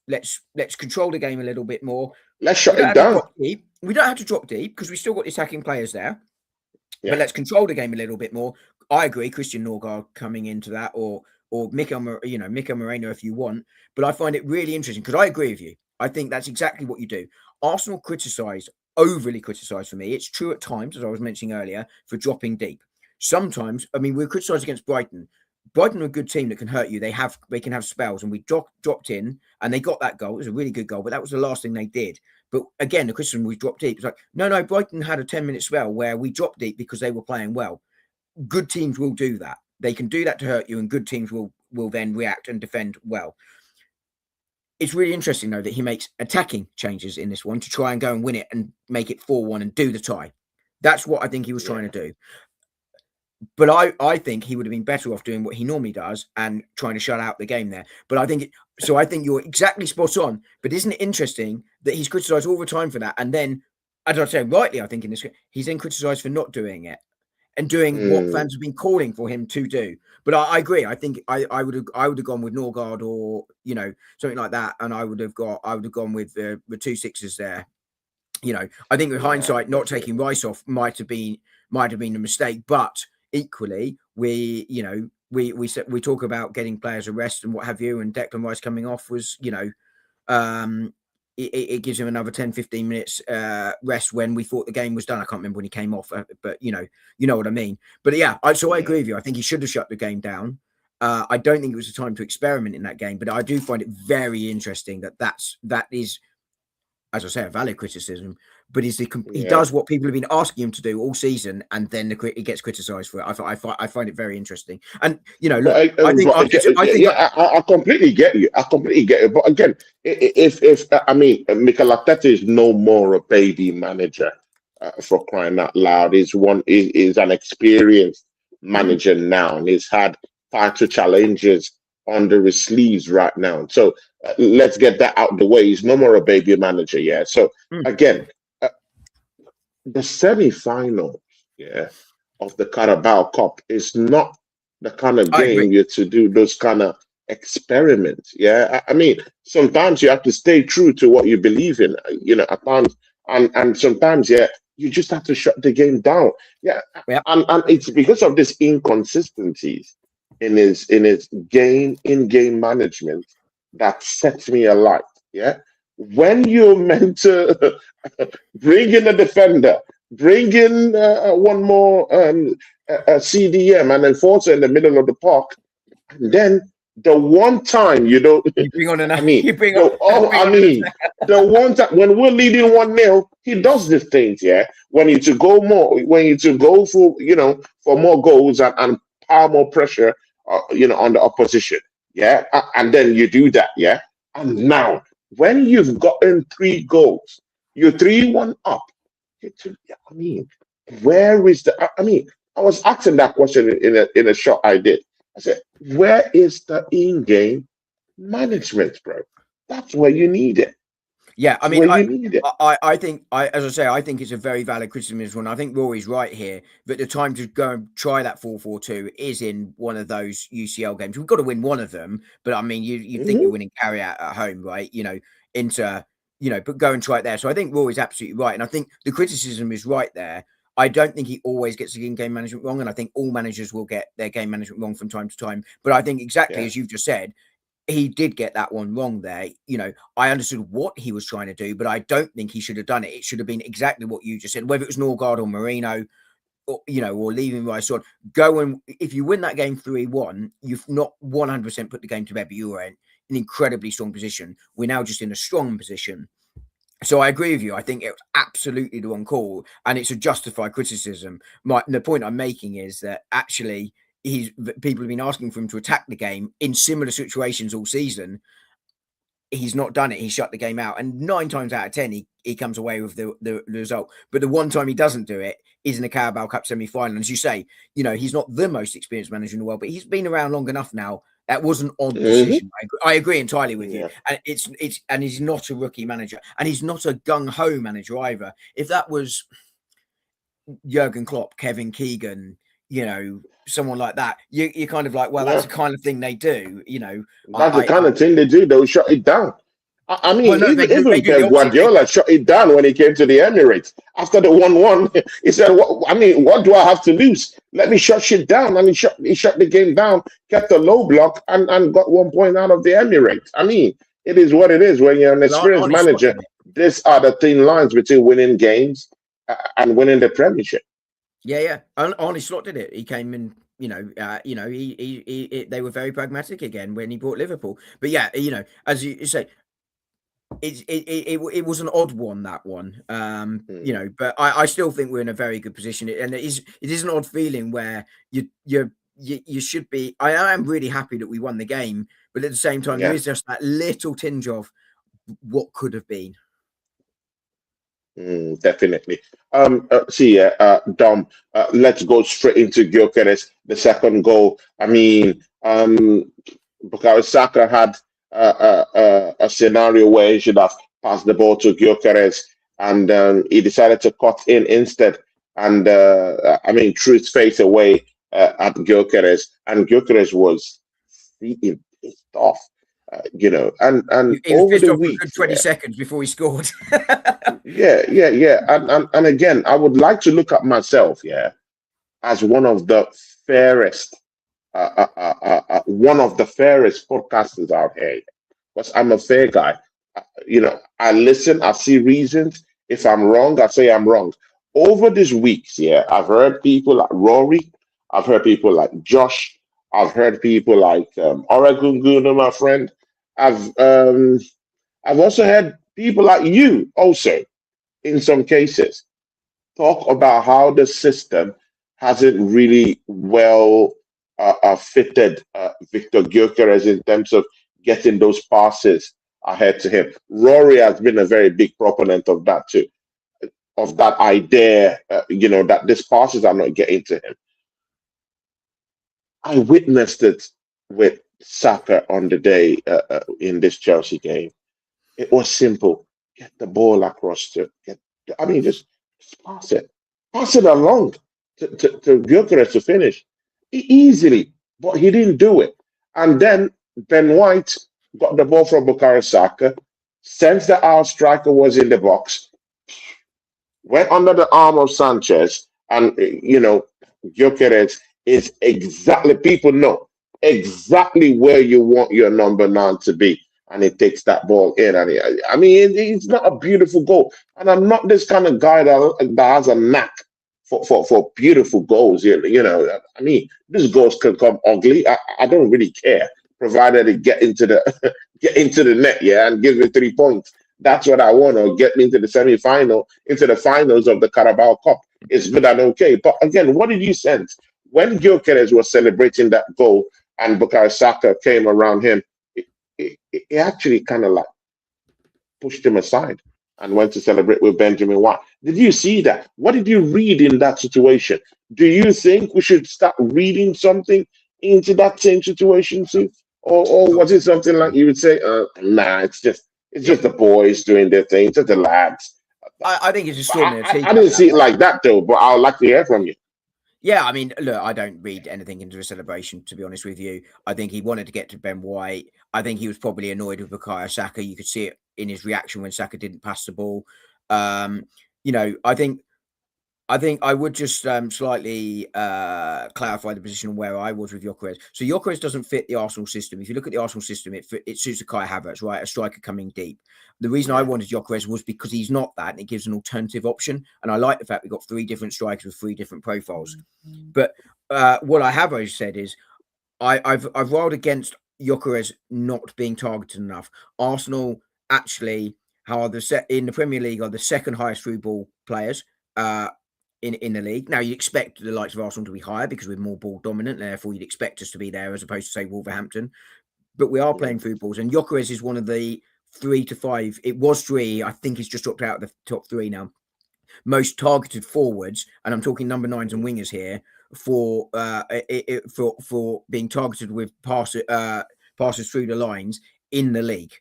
control the game a little bit more. let's We shut don't it have to down. drop deep. We don't have to drop deep because we still got the attacking players there. But Yeah. let's control the game a little bit more. I agree, Christian Norgard coming into that, or Mikel Moreno if you want. But I find it really interesting because I agree with you. I think that's exactly what you do. Arsenal criticised, overly criticised for me. It's true at times, as I was mentioning earlier, for dropping deep. Sometimes, I mean, we're criticised against Brighton. Brighton are a good team that can hurt you. They can have spells, and we dropped in, and they got that goal. It was a really good goal, but that was the last thing they did. But again, the criticism we dropped deep. It's like, no, Brighton had a 10-minute spell where we dropped deep because they were playing well. Good teams will do that. They can do that to hurt you, and good teams will then react and defend well. It's really interesting, though, that he makes attacking changes in this one to try and go and win it and make it 4-1 and do the tie. That's what I think he was trying Yeah. to do. But I think he would have been better off doing what he normally does and trying to shut out the game there. But I think I think you're exactly spot on. But isn't it interesting that he's criticised all the time for that? And then, as I say, rightly, I think in this, he's then criticised for not doing it and doing what Mm, fans have been calling for him to do. But I agree. I think I would have gone with Norgard or something like that, and I would have gone with the 2 6s there. I think with yeah, hindsight, not taking definitely. Rice off might have been a mistake. But equally, we talk about getting players a rest and what have you, and Declan Rice coming off was um, it gives him another 10-15 minutes rest when we thought the game was done. I can't remember when he came off, but you know what I mean. But yeah, I Yeah. agree with you. I think he should have shut the game down. I don't think it was a time to experiment in that game, but I do find it very interesting that is, as I say, a valid criticism, but he Yeah. does what people have been asking him to do all season, and then he gets criticised for it. I find it very interesting. And But, look, I think but I completely get you. I completely get it. But again, if I mean, Mikel Arteta is no more a baby manager, for crying out loud. Is an experienced mm, manager now, and he's had title challenges under his sleeves right now. So let's get that out the way. He's no more a baby manager. Yeah. So mm, again, the semi-final. yeah, of the Carabao Cup. It's not the kind of I agree. game you're to do those kind of experiments. Yeah, I mean, sometimes you have to stay true to what you believe in. At times, and sometimes, yeah, you just have to shut the game down. Yeah, Yeah. and it's because of these inconsistencies in his in-game management that sets me alight. Yeah, when you're meant to bring in a defender, bring in one more CDM and enforcer in the middle of the park, and then the one time you don't, You bring on I mean, you bring on the oh, bring I on mean, the one time when we're leading 1-0, he does these things. Yeah, when you to go more, when you to go for for more goals and power more pressure, on the opposition. Yeah, and then you do that. Yeah, and now when you've gotten 3 goals, you're 3-1 up. I mean, where is the? I mean, I was asking that question in a shot I did. I said, where is the in-game management, bro? That's where you need it. Yeah, I That's mean, where you need it. I think, as I say, I think it's a very valid criticism. This one, I think Rory's right here that the time to go and try that 4-4-2 is in one of those UCL games. We've got to win one of them, but I mean, you think you're Hmm. winning carry out at home, right? Into but go and try it there. So I think Rory's absolutely right, and I think the criticism is right there. I don't think he always gets the game management wrong, and I think all managers will get their game management wrong from time to time. But I think exactly Yeah. as you've just said, he did get that one wrong there. I understood what he was trying to do, but I don't think he should have done it. It should have been exactly what you just said, whether it was Norgard or Marino, or leaving Rice on. Go and if you win that game 3-1, you've not 100% put the game to bed, but you were in an incredibly strong position. We're now just in a strong position. So I agree with you. I think it was absolutely the wrong call, and it's a justified criticism. The point I'm making is that actually people have been asking for him to attack the game in similar situations all season. He's not done it. He shut the game out, and 9 times out of 10, he comes away with the result. But the one time he doesn't do it is in the Carabao Cup semi-final. And as you say, he's not the most experienced manager in the world, but he's been around long enough now. That was an odd Hmm. decision. I agree entirely with you. Yeah. And and he's not a rookie manager, and he's not a gung ho manager either. If that was Jurgen Klopp, Kevin Keegan, someone like that, you're kind of like, well, that's Yeah. the kind of thing they do. That's the kind of thing they do. They'll shut it down. I Well, mean, no, even they even do the Pep opposite. Guardiola shut it down when he came to the Emirates after the 1-1. He said, I mean, what do I have to lose? Let me shut shit down." And he shut the game down, kept a low block, and got 1 point out of the Emirates. I mean, it is what it is when you're an Well, experienced Arnie Slot manager. did it. These are the thin lines between winning games and winning the Premiership. Yeah. Arnie Slot did it. He came in. They were very pragmatic again when he bought Liverpool. But yeah, as you say, it was an odd one, that one. Mm, But I still think we're in a very good position, and it is an odd feeling where you should be. I am really happy that we won the game, but at the same time, there yeah. is just that little tinge of what could have been. Definitely. Dom, let's go straight into Gyökeres, the second goal. I mean, Bukayo Saka had a scenario where he should have passed the ball to Gyökeres, and he decided to cut in instead. And I mean, threw his face away at Gyökeres, and Gyökeres was being pissed off. And He was over pissed the off for a good weeks, 20 yeah. seconds before he scored. Yeah. And again, I would like to look at myself, yeah, as one of the fairest podcasters out here. Because I'm a fair guy. I listen, I see reasons. If I'm wrong, I say I'm wrong. Over these weeks, yeah, I've heard people like Rory, I've heard people like Josh, I've heard people like Oregon Guna, my friend. I've um, I've also heard people like you also in some cases talk about how the system hasn't really well fitted Victor Gyökeres in terms of getting those passes ahead to him. Rory has been a very big proponent of that too, of that idea, that these passes are not getting to him. I witnessed it with Saka on the day in this Chelsea game. It was simple. Get the ball across to get. I mean, just pass it along. to Gyökeres to finish easily, but he didn't do it. And then Ben White got the ball from Bukayo Saka, sensed that our striker was in the box, went under the arm of Sanchez, and Gyökeres is exactly, people know exactly where you want your number 9 to be, and he takes that ball in. And I mean, it's not a beautiful goal, and I'm not this kind of guy that has a knack for beautiful goals. I mean, these goals can come ugly. I don't really care, provided it get into the get into the net, yeah, and give me 3 points. That's what I want, or get me into the semi-final, into the finals of the Carabao Cup. It's good and okay. But again, what did you sense when Gyökeres was celebrating that goal and Bukayo Saka came around him? It actually kind of like pushed him aside and went to celebrate with Benjamin White. Did you see that? What did you read in that situation? Do you think we should start reading something into that same situation too? Or was it something like you would say, nah, it's just the boys doing their thing, just the lads? I think it's extraordinary. I didn't see it like that though, but I would like to hear from you. Yeah, I mean, look, I don't read anything into a celebration, to be honest with you. I think he wanted to get to Ben White. I think he was probably annoyed with Bukayo Saka. You could see it in his reaction when Saka didn't pass the ball. I think I would just slightly clarify the position where I was with Gyökeres. So Gyökeres doesn't fit the Arsenal system. If you look at the Arsenal system, it suits the Kai Havertz, right? A striker coming deep. The reason I wanted Gyökeres was because he's not that, and it gives an alternative option. And I like the fact we've got 3 different strikers with 3 different profiles. But what I have always said is I've railed against Gyökeres not being targeted enough. Arsenal actually in the Premier League are the second highest through ball players. In the league. Now, you'd expect the likes of Arsenal to be higher because we're more ball dominant, therefore you'd expect us to be there as opposed to, say, Wolverhampton. But we are playing through balls, and Gyökeres is one of the 3 to 5. It was 3. I think he's just dropped out of the top 3 now. Most targeted forwards, and I'm talking number 9s and wingers here, for being targeted with passes through the lines in the league.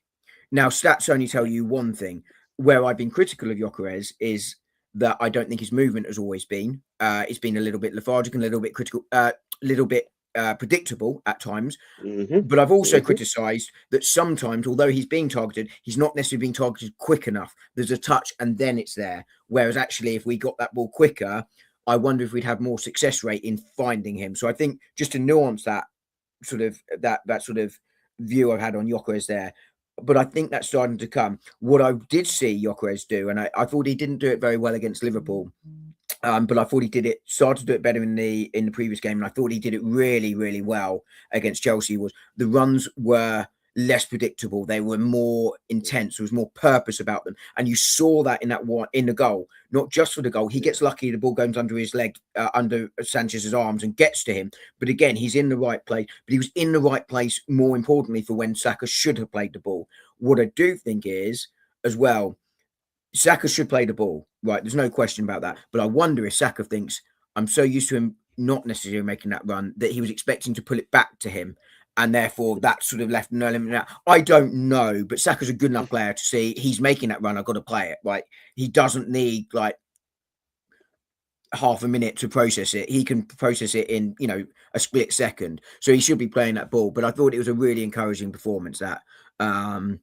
Now, stats only tell you one thing. Where I've been critical of Gyökeres is that I don't think his movement has always been. It's been a little bit lethargic and a little bit critical, predictable at times. But I've also criticised that sometimes, although he's being targeted, he's not necessarily being targeted quick enough. There's a touch and then it's there. Whereas actually, if we got that ball quicker, I wonder if we'd have more success rate in finding him. So I think just to nuance that sort of view I've had on Gyökeres there. But I think that's starting to come. What I did see Gyökeres do, and I thought he didn't do it very well against Liverpool, but I thought he started to do it better in the previous game, and I thought he did it really, really well against Chelsea. Was the runs were less predictable, they were more intense, there was more purpose about them, and you saw that in the goal. Not just for the goal, he gets lucky, the ball goes under his leg, under Sanchez's arms, and gets to him. But again, he's in the right place. But he was in the right place, more importantly, for when Saka should have played the ball. What I do think is, as well, Saka should play the ball, right? There's no question about that. But I wonder if Saka thinks, I'm so used to him not necessarily making that run, that he was expecting to pull it back to him. And therefore, that sort of left no limit. Now, I don't know, but Saka's a good enough player to see he's making that run. I've got to play it. Like, he doesn't need like half a minute to process it. He can process it in, a split second. So he should be playing that ball. But I thought it was a really encouraging performance. That, it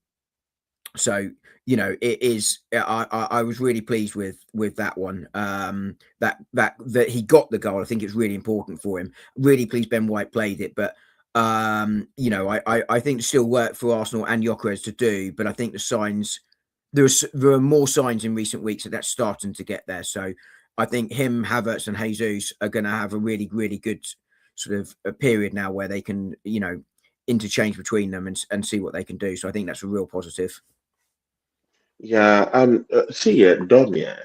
is. I was really pleased with that one. That he got the goal. I think it's really important for him. Really pleased Ben White played it, but. I think there's still work for Arsenal and Gyökeres to do, but I think the signs there are more signs in recent weeks that that's starting to get there. So I think him, Havertz, and Jesus are going to have a really, really good sort of a period now where they can, interchange between them and see what they can do. So I think that's a real positive. Yeah, Dom, yeah.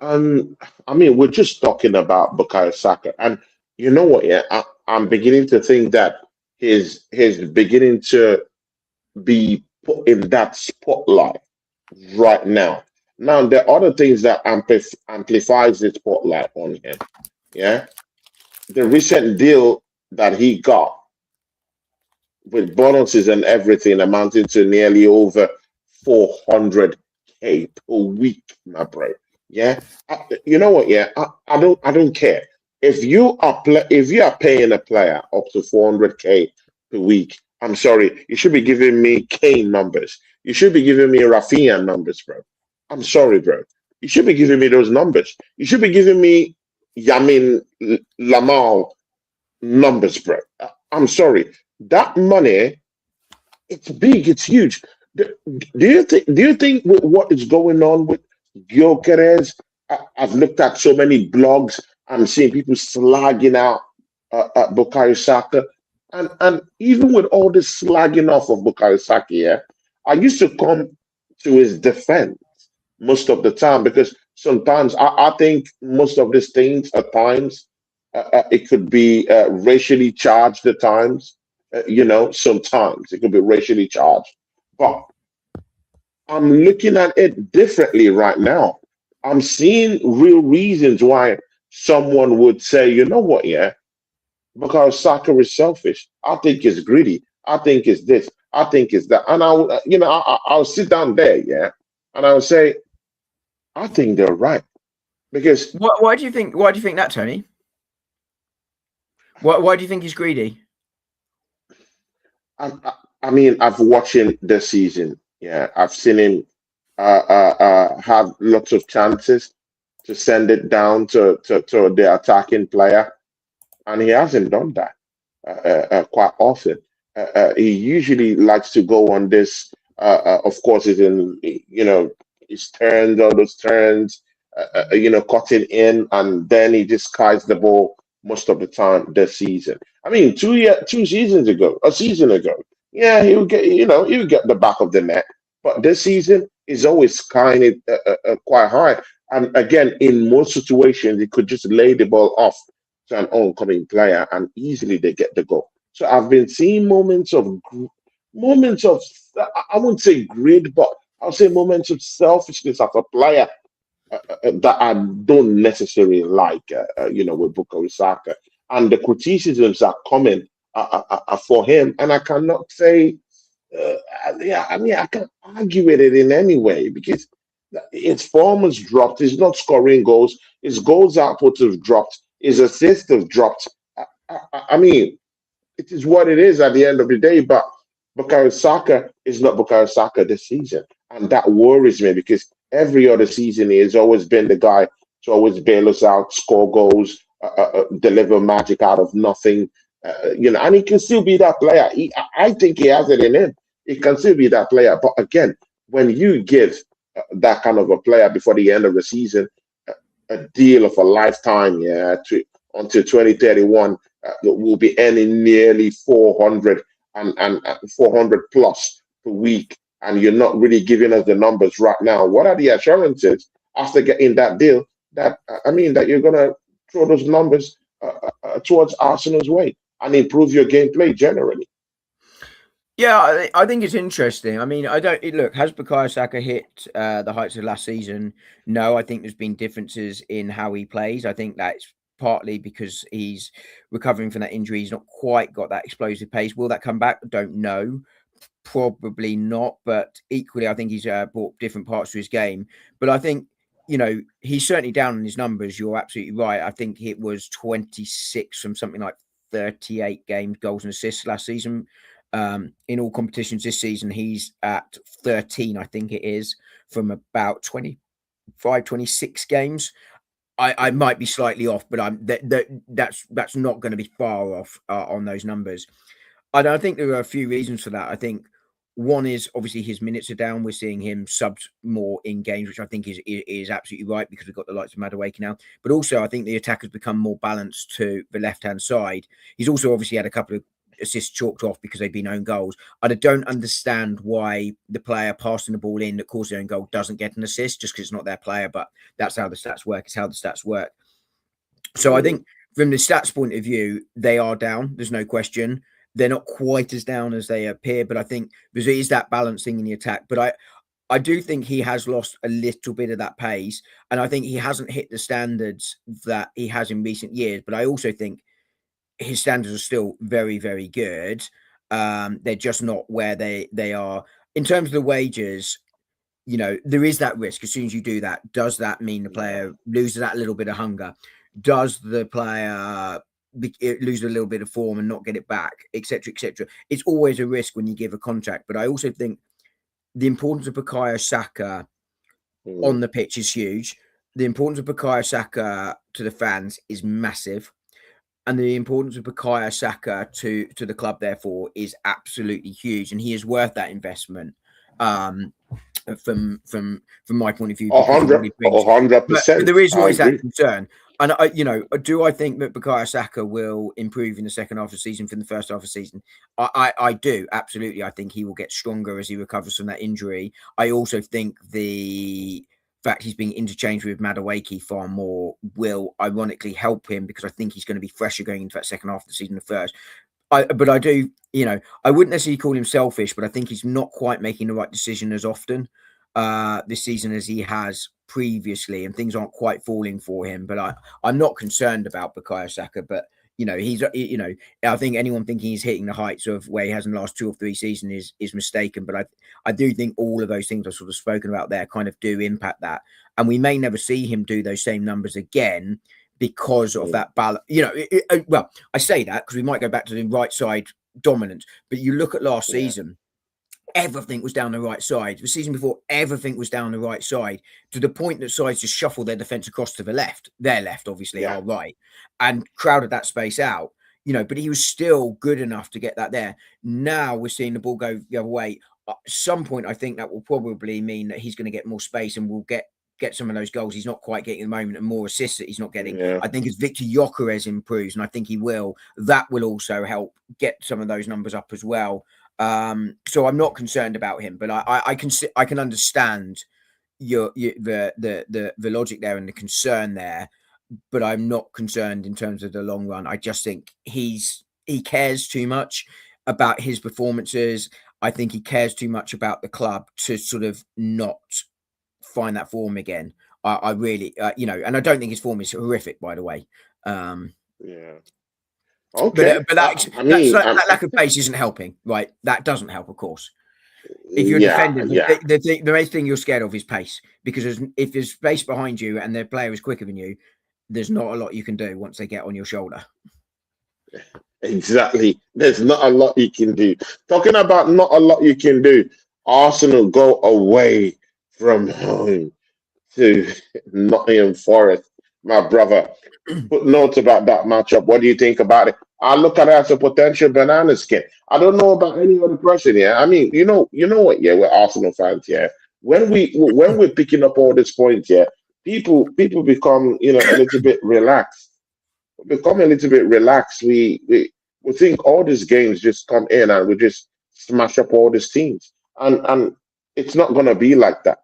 I mean, we're just talking about Bukayo Saka, and you know what? Yeah, I'm beginning to think that he's beginning to be put in that spotlight right now. Now, there are other things that amplifies the spotlight on him. Yeah, the recent deal that he got with bonuses and everything amounting to nearly over 400K per week, my bro. Yeah, you know what? Yeah, I don't care. if you are paying a player up to 400K per week, I'm sorry, you should be giving me Kane numbers. You should be giving me Rafinha numbers, bro. I'm sorry, bro. You should be giving me those numbers. You should be giving me Yamin Lamal numbers, bro. I'm sorry. That money, it's big, it's huge. Do you think with what is going on with Gyokeres? I've looked at so many blogs. I'm seeing people slagging out Bukayo Saka, and even with all this slagging off of Bukayo Saka, yeah, I used to come to his defense most of the time because sometimes I think most of these things at times it could be racially charged at times. Sometimes it could be racially charged, but I'm looking at it differently right now. I'm seeing real reasons why someone would say, you know what, yeah, because soccer is selfish. I think it's greedy. I think it's this. I think it's that. And I'll sit down there, yeah, and I'll say, I think they're right because Why do you think? Why do you think that, Tony? Why do you think he's greedy? I mean, I've watched him this season. Yeah, I've seen him have lots of chances to send it down to the attacking player, and he hasn't done that quite often. He usually likes to go on this. Of course, it's in his turns, all those turns, cutting in, and then he just kites the ball most of the time this season. I mean, 2 seasons ago, a season ago, yeah, he would get the back of the net, but this season is always kind of quite high. And again, in most situations, he could just lay the ball off to an oncoming player, and easily they get the goal. So I've been seeing moments of I wouldn't say greed, but I'll say moments of selfishness as a player that I don't necessarily like, with Bukayo Saka. And the criticisms are coming for him, and I cannot say, yeah, I mean, I can't argue with it in any way because his form has dropped. He's not scoring goals. His goals output has dropped. His assists have dropped. I mean, it is what it is at the end of the day. But Bukayo Saka is not Bukayo Saka this season, and that worries me because every other season he has always been the guy to always bail us out, score goals, deliver magic out of nothing. And he can still be that player. I think he has it in him. He can still be that player. But again, when you give that kind of a player before the end of the season a deal of a lifetime, yeah, until 2031, will be earning nearly 400 and 400 plus per week, and you're not really giving us the numbers right now. What are the assurances after getting that deal that you're gonna throw those numbers towards Arsenal's way and improve your gameplay generally? Yeah, I think it's interesting. I mean, I don't look. Has Bukayo Saka hit the heights of last season? No, I think there's been differences in how he plays. I think that's partly because he's recovering from that injury. He's not quite got that explosive pace. Will that come back? I don't know. Probably not. But equally, I think he's brought different parts to his game. But I think he's certainly down on his numbers. You're absolutely right. I think it was 26 from something like 38 games, goals and assists last season. In all competitions this season, he's at 13, I think it is, from about 25, 26 games. I might be slightly off, but that's not going to be far off on those numbers. And I think there are a few reasons for that. I think one is obviously his minutes are down. We're seeing him subs more in games, which I think is absolutely right because we've got the likes of Madueke now. But also, I think the attack has become more balanced to the left-hand side. He's also obviously had a couple of assists chalked off because they've been own goals. I don't understand why the player passing the ball in that caused their own goal doesn't get an assist just because it's not their player, but that's how the stats work. It's how the stats work. So I think from the stats point of view, they are down. There's no question. They're not quite as down as they appear, but I think there is that balancing in the attack. But I do think he has lost a little bit of that pace, and I think he hasn't hit the standards that he has in recent years. But I also think his standards are still very, very good. They're just not where they are in terms of the wages. There is that risk. As soon as you do that, does that mean the Yeah. player loses that little bit of hunger? Does the player lose a little bit of form and not get it back, etc., etc.? It's always a risk when you give a contract. But I also think the importance of Bukayo Saka on the pitch is huge. The importance of Bukayo Saka to the fans is massive. And the importance of Bukayo Saka to the club, therefore, is absolutely huge. And he is worth that investment. From my point of view, because of what he brings. 100%. But there is I always that agree. concern. And do I think that Bukayo Saka will improve in the second half of the season from the first half of the season? I do, absolutely. I think he will get stronger as he recovers from that injury. I also think the fact he's being interchanged with Madueke far more will ironically help him, because I think he's going to be fresher going into that second half of the season than the first. But I do, I wouldn't necessarily call him selfish, but I think he's not quite making the right decision as often this season as he has previously, and things aren't quite falling for him. But I'm not concerned about Bukayo Saka, but I think anyone thinking he's hitting the heights of where he has in the last 2 or 3 seasons is mistaken. But I do think all of those things I've sort of spoken about there kind of do impact that, and we may never see him do those same numbers again, because of that balance. Well, I say that because we might go back to the right side dominance, but you look at last season, everything was down the right side. The season before, everything was down the right side, to the point that sides just shuffled their defence across to the left. Their left, obviously, our right, and crowded that space out. But he was still good enough to get that there. Now we're seeing the ball go the other way. At some point, I think that will probably mean that he's going to get more space and will get some of those goals he's not quite getting at the moment, and more assists that he's not getting. I think as Victor Gyokeres improves, and I think he will, that will also help get some of those numbers up as well. So I'm not concerned about him, but I can understand the logic there and the concern there, but I'm not concerned in terms of the long run. I just think he cares too much about his performances. I think he cares too much about the club to sort of not find that form again. I really, and I don't think his form is horrific, by the way. Okay. But that lack of pace isn't helping, right? That doesn't help, of course. If you're defending, the main thing you're scared of is pace, because if there's space behind you and the player is quicker than you, there's not a lot you can do once they get on your shoulder. Exactly. There's not a lot you can do. Talking about not a lot you can do, Arsenal go away from home to Nottingham Forest. My brother, put notes about that matchup. What do you think about it? I look at it as a potential banana skin. I don't know about any other person here. I mean, you know what? Yeah, we're Arsenal fans. Yeah, when we're picking up all these points, yeah, people become a little bit relaxed. Become a little bit relaxed. We think all these games just come in and we just smash up all these teams, and it's not gonna be like that.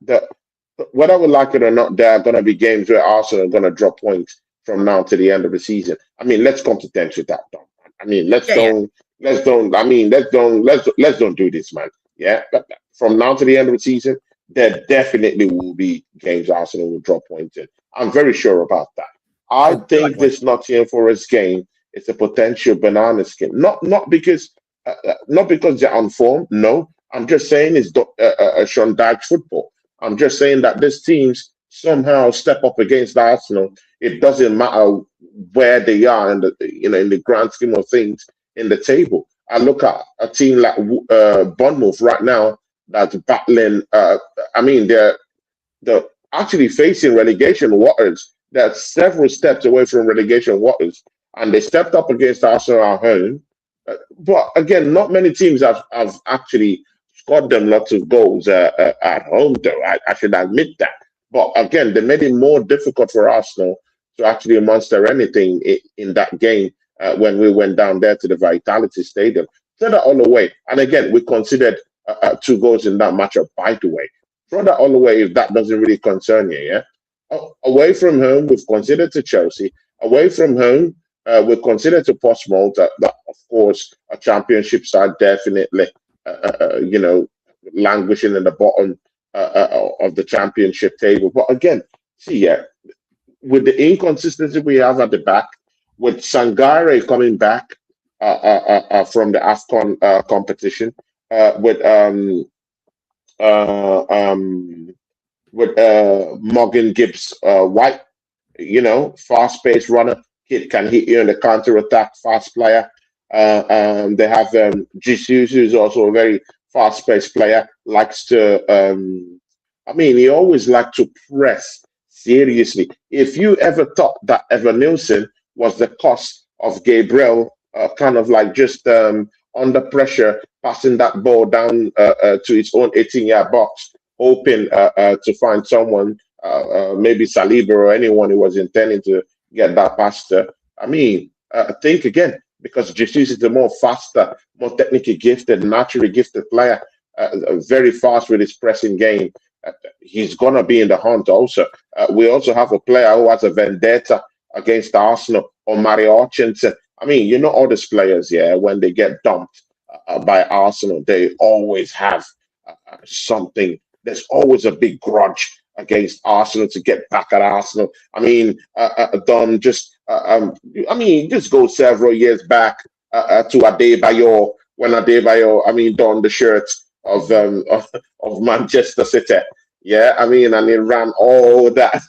Whether we like it or not, there are going to be games where Arsenal are going to drop points from now to the end of the season. I mean, let's come to terms with that, Dom. I mean, let's don't do this, man. Yeah, but from now to the end of the season, there definitely will be games Arsenal will drop points in. I'm very sure about that. I think this Nottingham Forest game is a potential banana skin. Not because they're on form. No, I'm just saying it's Sean Dyche football. I'm just saying that these teams somehow step up against Arsenal. It doesn't matter where they are in the grand scheme of things in the table. I look at a team like Bournemouth right now that's battling. They're actually facing relegation waters. They're several steps away from relegation waters, and they stepped up against Arsenal at home. But again, not many teams have actually scored them lots of goals at home, though. I should admit that. But again, they made it more difficult for Arsenal to actually monster anything in that game when we went down there to the Vitality Stadium. Throw that all away. And again, we considered 2 goals in that matchup, by the way. Throw that all away if that doesn't really concern you, yeah? Away from home, we've considered to Chelsea. Away from home, we've considered to Portsmouth. That, of course, a championship side definitely. Languishing in the bottom of the championship table. But again, with the inconsistency we have at the back, with Sangare coming back from the AFCON competition, with Morgan Gibbs White fast-paced runner. Kid can hit you in the counter-attack, fast player. They have Jesus, who's also a very fast-paced player. Likes to, he always liked to press seriously. If you ever thought that Evan Nielsen was the cost of Gabriel, kind of like just under pressure, passing that ball down to his own 18-yard box, hoping to find someone, maybe Saliba or anyone who was intending to get that pass to. Think again, because Jesus is the more faster, more technically gifted, naturally gifted player, very fast with his pressing game. He's going to be in the hunt also. We also have a player who has a vendetta against Arsenal, or Mario Hutchinson. All these players, when they get dumped by Arsenal, they always have something. There's always a big grudge against Arsenal to get back at Arsenal. Dom just go several years back to Adebayo, when Adebayo, donned the shirt of Manchester City. And he ran all that.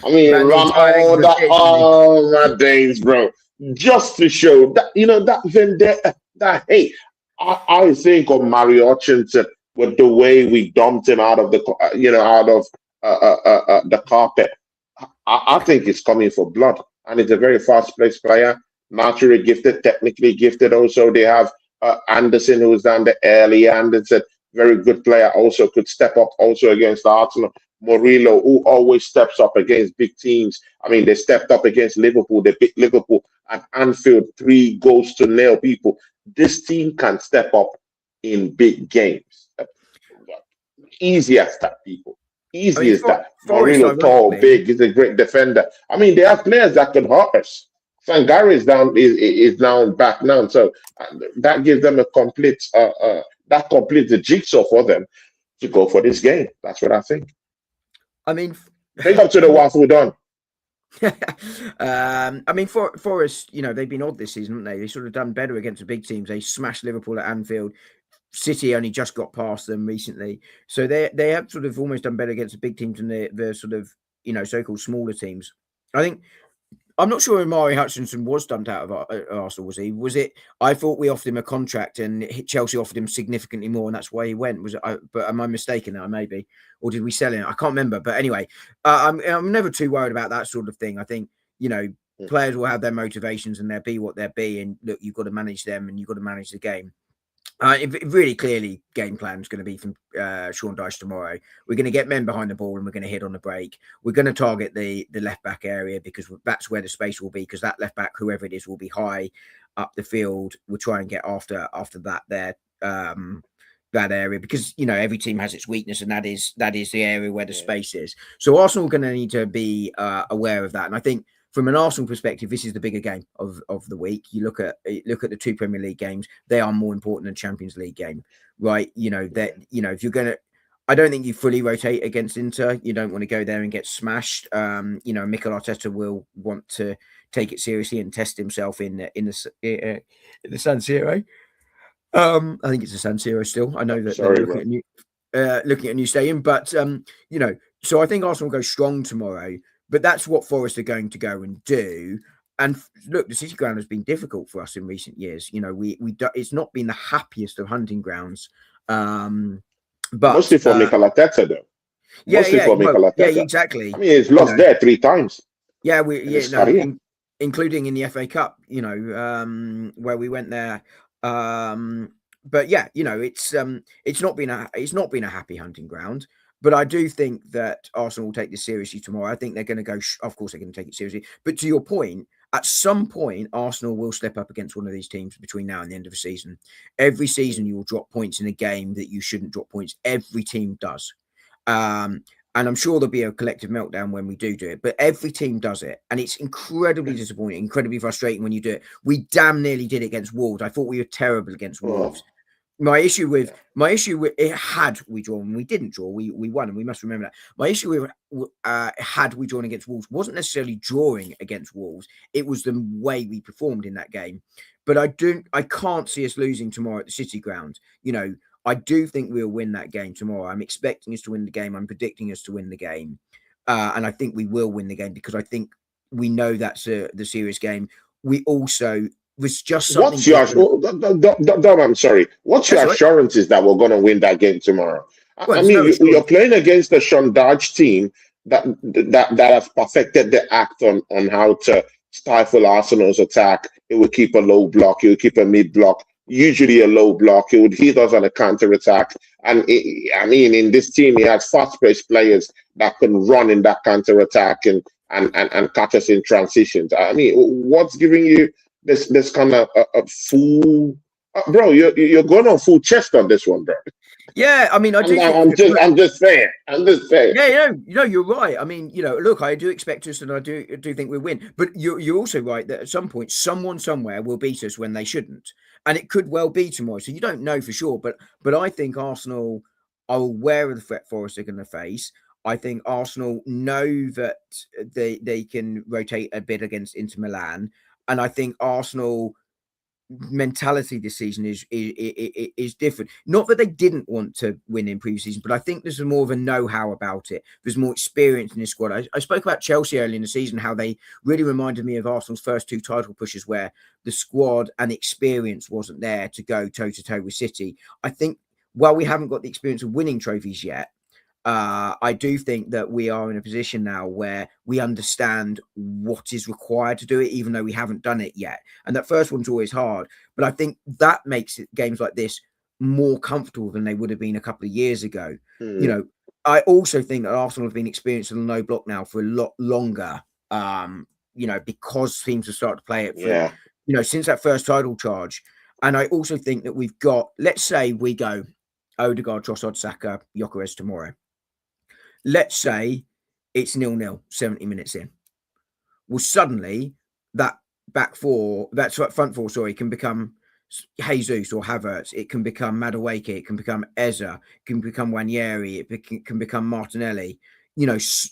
Ran all that. Oh my days, bro! Just to show that that vendetta, that hate. I think of Mario Hutchinson with the way we dumped him out of the the carpet. I think he's coming for blood, and he's a very fast-paced player, naturally gifted, technically gifted. Also, they have Anderson, who's down the early. Anderson, very good player, also could step up also against Arsenal. Murillo, who always steps up against big teams. They stepped up against Liverpool. They beat Liverpool at Anfield 3-0 people. This team can step up in big games. Easy as that, people. Easy as that. Murillo, tall, big. He's a great defender. They have players that can hurt us. Sangare is now back now, so that gives them a complete that completes the jigsaw for them to go for this game. That's what I think. Think up to the Waffle done. Forest, they've been odd this season, haven't they? They've sort of done better against the big teams. They smashed Liverpool at Anfield. City only just got past them recently, so they have sort of almost done better against the big teams than the sort of so-called smaller teams. I'm not sure Omari Hutchinson was dumped out of Arsenal, was he? Was it? I thought we offered him a contract and Chelsea offered him significantly more, and that's why he went. Was it? But am I mistaken now? Maybe, or did we sell him? I can't remember. But anyway, I'm never too worried about that sort of thing. I think players will have their motivations and they'll be what they'll be, and look, you've got to manage them and you've got to manage the game. Really clearly, game plan is going to be from Sean Dyche tomorrow. We're going to get men behind the ball and we're going to hit on the break. We're going to target the left back area because that's where the space will be, because that left back, whoever it is, will be high up the field. We'll try and get after that there. That area, because every team has its weakness, and that is the area where the space is. So Arsenal are going to need to be aware of that, and I think from an Arsenal perspective, this is the bigger game of the week. You look at the two Premier League games; they are more important than Champions League game, right? If you're gonna, I don't think you fully rotate against Inter. You don't want to go there and get smashed. Mikel Arteta will want to take it seriously and test himself in the San Siro. I think it's a San Siro still. I know that they're looking at a new stadium, but so I think Arsenal will go strong tomorrow. But that's what Forest are going to go and do. And look, the City ground has been difficult for us in recent years. It's not been the happiest of hunting grounds. But mostly for Mikel Arteta, though. Yeah, exactly. He's lost there 3 times. Yeah, including in the FA Cup. Where we went there. But yeah, it's not been a happy hunting ground. But I do think that Arsenal will take this seriously tomorrow. I think they're going to go. Of course, they're going to take it seriously. But to your point, at some point, Arsenal will slip up against one of these teams between now and the end of the season. Every season, you will drop points in a game that you shouldn't drop points. Every team does. And I'm sure there'll be a collective meltdown when we do it. But every team does it. And it's incredibly disappointing, incredibly frustrating when you do it. We damn nearly did it against Wolves. I thought we were terrible against Wolves. My issue with it, had we drawn, we didn't draw, we won, and we must remember that. My issue with had we drawn against Wolves wasn't necessarily drawing against Wolves. It was the way we performed in that game. But I can't see us losing tomorrow at the City ground. I do think we'll win that game tomorrow. I'm expecting us to win the game. I'm predicting us to win the game. and I think we will win the game because I think we know that's the serious game. We also was just something What's your different. Dom, I'm sorry. What's That's your all right. assurances that we're going to win that game tomorrow? Well, I there's mean, no you're assurance. playing against the Sean Dodge team that has perfected the act on how to stifle Arsenal's attack. It will keep a low block. It will keep a mid block. Usually a low block. It would hit us on a counter attack. And I mean, in this team, he has fast-paced players that can run in that counter attack and catch us in transitions. I mean, what's giving you this kind of a full bro? You're going on full chest on this one, bro. Yeah, I mean, I do think. I'm just saying. I'm just saying. Yeah, you're right. I mean, look, I do expect us, and I do think we win. But you're also right that at some point, someone somewhere will beat us when they shouldn't, and it could well be tomorrow. So you don't know for sure. But I think Arsenal are aware of the threat Forest are going to face. I think Arsenal know that they can rotate a bit against Inter Milan, and I think Arsenal mentality this season is different. Not that they didn't want to win in previous seasons, but I think there's more of a know-how about it. There's more experience in this squad. I spoke about Chelsea early in the season, how they really reminded me of Arsenal's first two title pushes, where the squad and experience wasn't there to go toe-to-toe with City. I think while we haven't got the experience of winning trophies yet, I do think that we are in a position now where we understand what is required to do it, even though we haven't done it yet. And that first one's always hard. But I think that makes games like this more comfortable than they would have been a couple of years ago. I also think that Arsenal have been experienced in the low block now for a lot longer, because teams have started to play it for, since that first title charge. And I also think that we've got, let's say we go Odegaard, Trossard, Saka, Gyökeres tomorrow. Let's say it's 0-0, 70 minutes in. Well, suddenly that front four, can become Jesus or Havertz. It can become Madueke. It can become Eza. It can become Wanyeri. It can become Martinelli.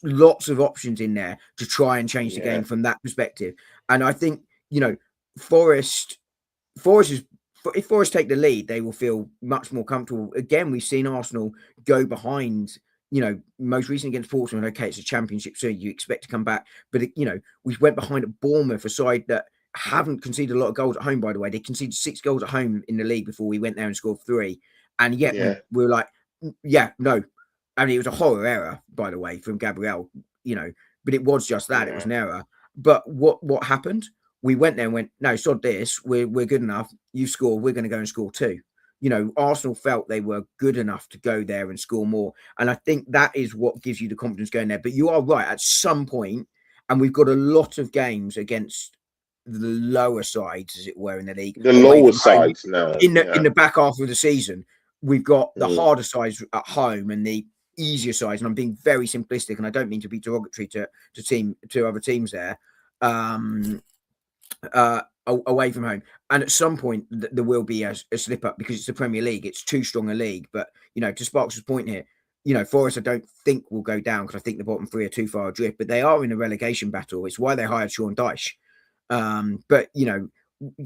Lots of options in there to try and change the game from that perspective. And I think, Forest is. If Forest take the lead, they will feel much more comfortable. Again, we've seen Arsenal go behind, most recently against Portsmouth. Okay, it's a championship, so you expect to come back. But, we went behind at Bournemouth, a side that haven't conceded a lot of goals at home, by the way. They conceded 6 goals at home in the league before we went there and scored 3. And yet we were like, no. I mean, it was a horror error, by the way, from Gabriel, but it was just that. It was an error. But what happened? We went there and went, no, sod this. We're good enough. You score. We're going to go and score 2. Arsenal felt they were good enough to go there and score more. And I think that is what gives you the confidence going there. But you are right. At some point, and we've got a lot of games against the lower sides, as it were, in the league. The lower sides now. In the back half of the season, we've got the harder sides at home and the easier sides. And I'm being very simplistic, and I don't mean to be derogatory to other teams there. Away from home, and at some point there will be a slip up because it's the Premier League. It's too strong a league. But to Sparks' point here, Forest I don't think will go down because I think the bottom 3 are too far adrift. But they are in a relegation battle. It's why they hired Sean Dyche. But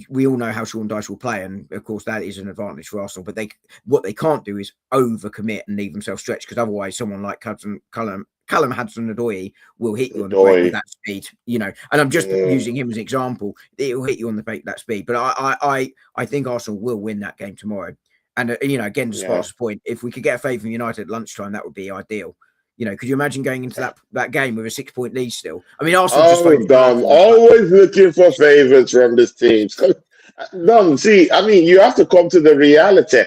we all know how Sean Dyche will play, and of course that is an advantage for Arsenal. But what they can't do is overcommit and leave themselves stretched, because otherwise someone like Callum Hudson-Odoi will hit you on the break with that speed, and I'm just using him as an example. It will hit you on the break that speed. But I think Arsenal will win that game tomorrow. And again, to Sparks' point, if we could get a favour from United at lunchtime, that would be ideal. Could you imagine going into that game with a 6-point lead still? I mean, Arsenal Dom, always looking for favours from this team. Dom, see, I mean, you have to come to the reality,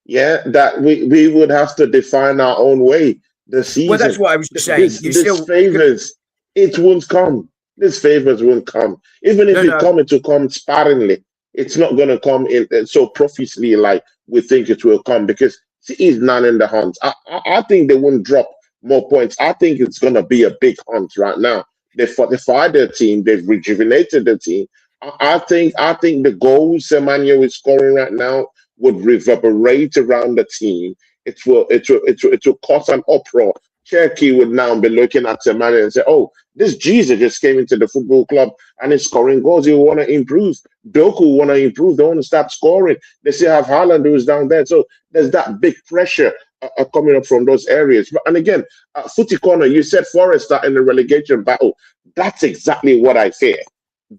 that we would have to define our own way this season. Well, that's what I was just saying. This favours, it won't come. These favours won't come. Even if it will come sparingly. It's not going to come in so profusely like we think it will come, because City is none in the hunt. I think they won't drop more points. I think it's going to be a big hunt right now. They fortified their team. They've rejuvenated the team. I think the goals Emmanuel is scoring right now would reverberate around the team. It will cause an uproar. Cherky would now be looking at Emmanuel and say, "Oh, this Jesus just came into the football club and is scoring goals. He want to improve. Doku want to improve. They want to start scoring. They still have Haaland who's down there. So there's that big pressure coming up from those areas. And again, Footy Corner, you said Forest are in the relegation battle. That's exactly what I fear.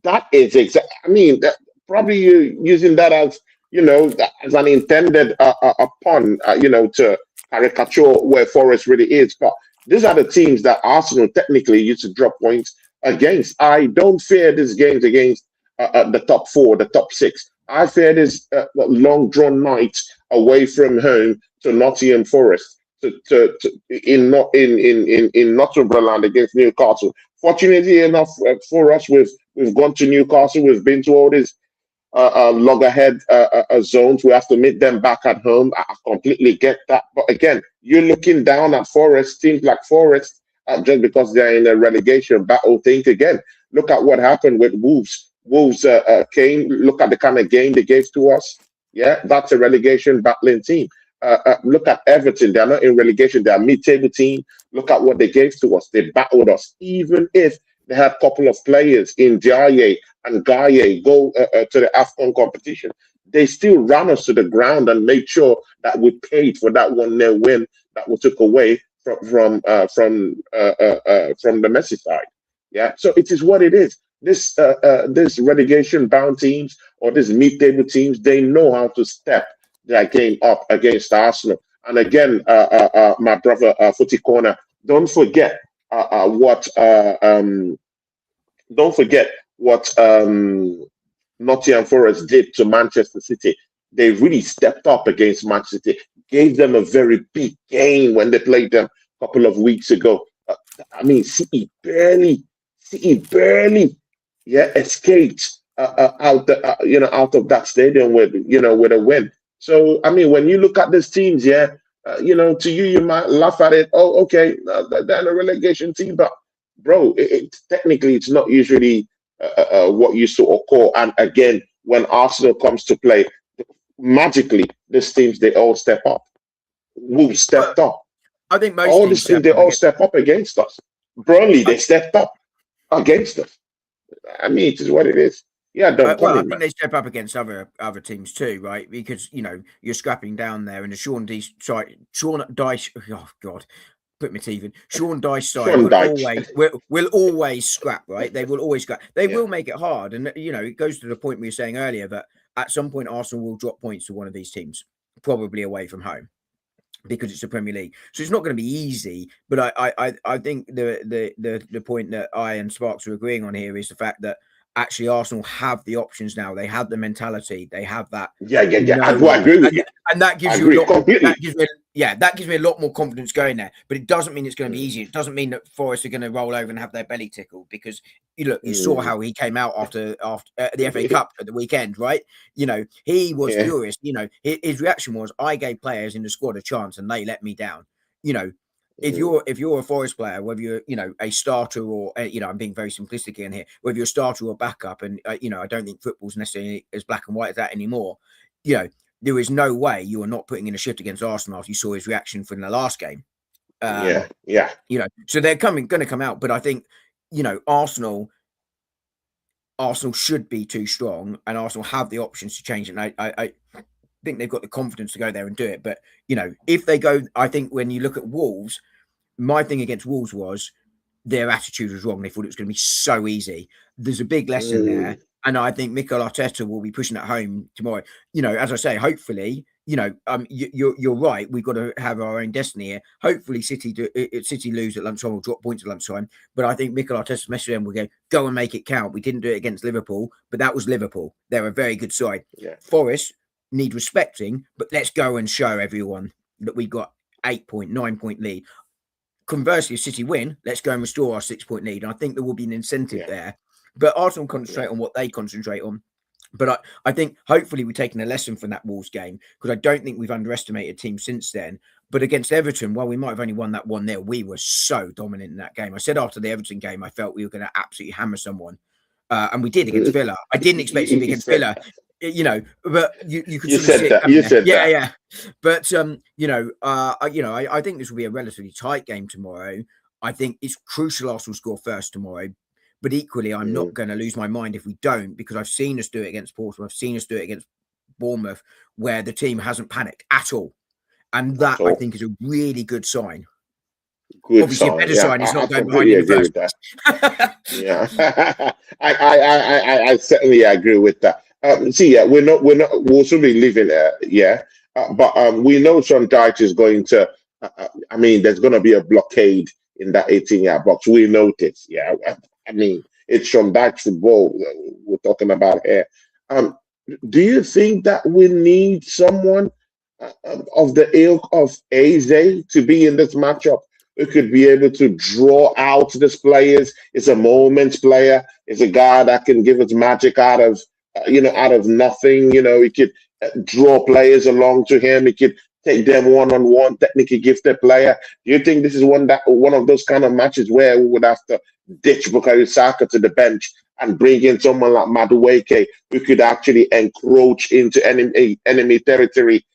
That is exactly. I mean, probably you using that as as an intended a pun, to caricature where Forest really is. But these are the teams that Arsenal technically used to drop points against. I don't fear these games against the top four, the top six. I fear this long drawn night away from home to Nottingham Forest, in Northumberland against Newcastle. Fortunately enough for us, we've gone to Newcastle. We've been to all these loggerhead zones. We have to meet them back at home. I completely get that. But again, you're looking down at Forest, teams like Forest, just because they're in a relegation battle. Think again. Look at what happened with Wolves. Wolves came. Look at the kind of game they gave to us. Yeah, that's a relegation battling team. Look at Everton. They're not in relegation. They're a mid-table team. Look at what they gave to us. They battled us. Even if they had a couple of players in Diaye and Gaye go to the AFCON competition, they still ran us to the ground and made sure that we paid for that 1-0 win that we took away from the Messi side. Yeah, so it is what it is. This relegation bound teams or these mid-table teams, they know how to step their game up against Arsenal. And again, my brother, Footy Corner, don't forget what Nottingham Forest did to Manchester City. They really stepped up against Manchester City, gave them a very big game when they played them a couple of weeks ago. I mean, City barely, escaped out of that stadium with a win. So I mean, when you look at these teams, to you might laugh at it. Oh, okay, they're in a relegation team, but bro, technically it's not usually what you sort of call. And again, when Arsenal comes to play, magically these teams they all step up. Wolves stepped up. I think most all these teams they all step up against us. Burnley they stepped up against us. I mean, it is what it is. Yeah, I think they step up against other teams too, right? Because you're scrapping down there, and the Sean Dyche. Oh God, put my teeth in. Sean Dyche side will always scrap, right? They will always scrap. They will make it hard, and it goes to the point we were saying earlier that at some point Arsenal will drop points to one of these teams, probably away from home, because it's the Premier League. So it's not going to be easy. But I think the point that I and Sparks are agreeing on here is the fact that actually Arsenal have the options now. They have the mentality. They have that. Yeah. I agree with you. And that gives you a lot. That gives me a lot more confidence going there. But it doesn't mean it's going to be easy. It doesn't mean that Forest are going to roll over and have their belly tickled, because you saw how he came out after the FA Cup at the weekend, right? He was furious. His reaction was, I gave players in the squad a chance and they let me down. If you're a Forest player, whether you're a starter or I'm being very simplistic in here, whether you're a starter or backup, and I don't think football's necessarily as black and white as that anymore. There is no way you are not putting in a shift against Arsenal after you saw his reaction from the last game. So they're going to come out, but I think Arsenal should be too strong, and Arsenal have the options to change it. And I think they've got the confidence to go there and do it. But if they go, I think when you look at Wolves, my thing against Wolves was their attitude was wrong. They thought it was going to be so easy. There's a big lesson there, and I think Mikel Arteta will be pushing that home tomorrow. As I say, hopefully, you're right. We've got to have our own destiny here. Hopefully, City lose at lunchtime or drop points at lunchtime. But I think Mikel Arteta's message to them will go and make it count. We didn't do it against Liverpool, but that was Liverpool. They're a very good side. Yeah. Forest need respecting, but let's go and show everyone that we've got 9-point lead. Conversely, if City win, let's go and restore our 6-point lead. And I think there will be an incentive there. But Arsenal concentrate on what they concentrate on. But I think hopefully we're taking a lesson from that Wolves game, because I don't think we've underestimated teams since then. But against Everton, while we might have only won that 1-0, we were so dominant in that game. I said after the Everton game, I felt we were going to absolutely hammer someone. And we did against Villa. I didn't expect to be against Villa. But you could sort of you said that. Yeah. But I think this will be a relatively tight game tomorrow. I think it's crucial Arsenal score first tomorrow. But equally, I'm not going to lose my mind if we don't, because I've seen us do it against Portsmouth. I've seen us do it against Bournemouth, where the team hasn't panicked at all. And at that, I all. think, is a really good sign. Good Obviously, a sign. better Yeah, sign is I not going behind completely in the agree first with that. place. Yeah, I certainly agree with that. See, yeah, we'll soon be leaving. Yeah, but we know Sean Dyche is going to. I mean, there's going to be a blockade in that 18-yard box. We notice. Yeah, I mean, it's Sean Dyche football we're talking about here. Um, do you think that we need someone of the ilk of Eze to be in this matchup? Who could be able to draw out these players? Is a moment player. Is a guy that can give us magic out of out of nothing. He could draw players along to him. He could take them one-on-one, technically gifted player. Do you think this is one of those kind of matches where we would have to ditch Bukayo Saka to the bench and bring in someone like Madueke who could actually encroach into enemy territory,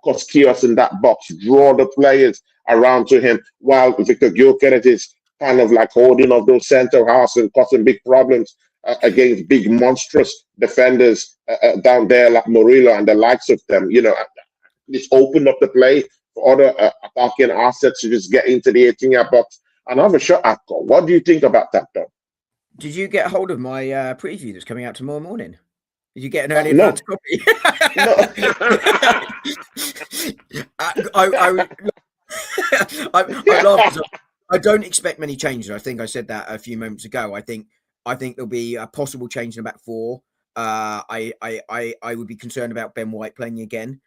cause chaos in that box, draw the players around to him, while Victor Gyokeres is kind of like holding off those center halves and causing big problems against big monstrous defenders down there like Murillo and the likes of them. It's opened up the play for other attacking assets to just get into the 18-yard box and have a shot at goal. What do you think about that, though? Did you get hold of my preview that's coming out tomorrow morning? Did you get an early No, advance copy? no. I laugh because I don't expect many changes. I think I said that a few moments ago. I think there'll be a possible change in the back four. I would be concerned about Ben White playing again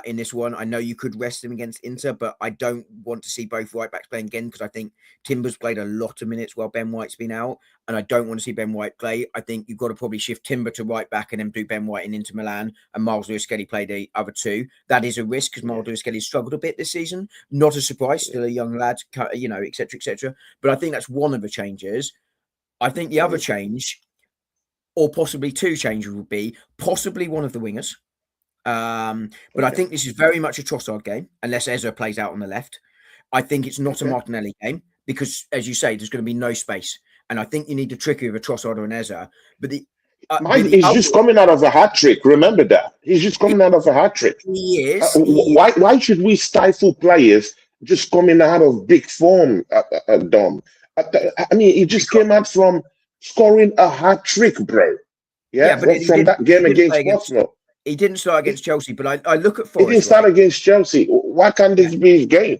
in this one. I know you could rest him against Inter, but I don't want to see both right backs playing again because I think Timber's played a lot of minutes while Ben White's been out, and I don't want to see Ben White play. I think you've got to probably shift Timber to right back and then do Ben White in Inter Milan, and Miles Lewis-Skelly play the other two. That is a risk because Miles Lewis-Skelly struggled a bit this season. Not a surprise, still a young lad, etc., etc. But I think that's one of the changes. I think the other change, or possibly two changes, would be possibly one of the wingers. But I think this is very much a Trossard game, unless Ezra plays out on the left. I think it's not a Martinelli game because, as you say, there's going to be no space. And I think you need the trickery of a Trossard or an Ezra. But He's just coming out of a hat trick. Remember that. He's just coming out of a hat trick. He is. Why should we stifle players just coming out of big form, Dom? I mean, he just came out from scoring a hat trick, bro. Yeah, but from that game against Portsmouth. He didn't start against Chelsea, but I look at Forest. He didn't start against Chelsea. Why can't this be his game?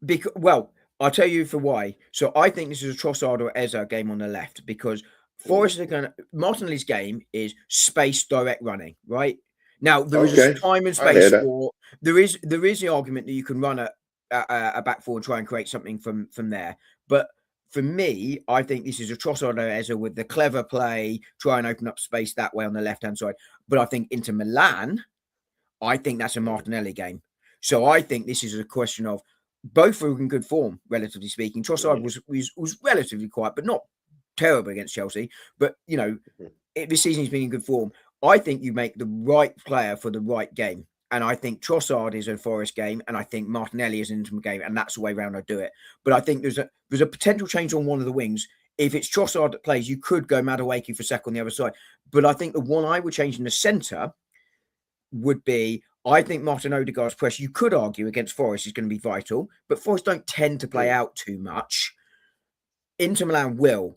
Because, well, I'll tell you for why. So I think this is a Trossard or Eza game on the left because Forest are going to. Martinelli's game is space direct running, right? Now there is a time and space for there is the argument that you can run a back four and try and create something from there, but for me, I think this is a Trossard or Eza with the clever play, try and open up space that way on the left-hand side. But I think Inter Milan, I think that's a Martinelli game. So I think this is a question of both are in good form, relatively speaking. Trossard was relatively quiet, but not terrible against Chelsea. But, this season he's been in good form. I think you make the right player for the right game. And I think Trossard is a Forest game, and I think Martinelli is an Inter game, and that's the way around I do it. But I think there's a potential change on one of the wings. If it's Trossard that plays, you could go Madueke for Saka on the other side. But I think the one I would change in the centre would be, I think Martin Odegaard's press, you could argue against Forest is going to be vital, but Forest don't tend to play out too much. Inter Milan will.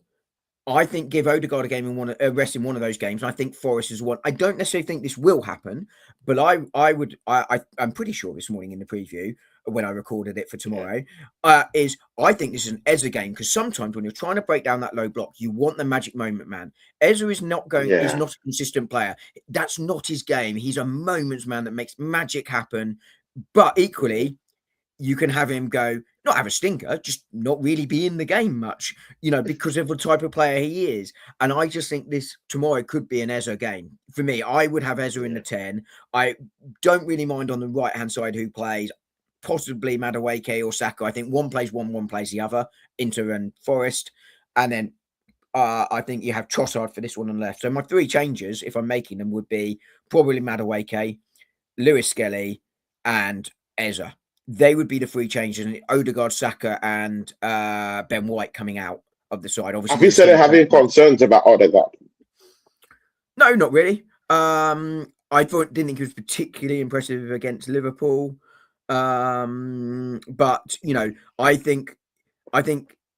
I think give Odegaard a game and rest in one of those games. And I think Forest is one. I don't necessarily think this will happen, but I'm pretty sure this morning in the preview when I recorded it for tomorrow, is I think this is an Ezra game because sometimes when you're trying to break down that low block, you want the magic moment, man. Ezra is not he's not a consistent player. That's not his game. He's a moments man that makes magic happen. But equally, you can have him not have a stinker, just not really be in the game much, because of the type of player he is. And I just think this tomorrow could be an Ezra game. For me, I would have Ezra in the 10. I don't really mind on the right-hand side who plays, possibly Madueke or Saka. I think one plays one plays the other, Inter and Forest. And then I think you have Trossard for this one on the left. So my three changes, if I'm making them, would be probably Madueke, Lewis-Skelly, and Ezra. They would be the three changes, and Odegaard, Saka, and Ben White coming out of the side. Obviously, have you started having concerns about Odegaard? No, not really. I didn't think he was particularly impressive against Liverpool. But I think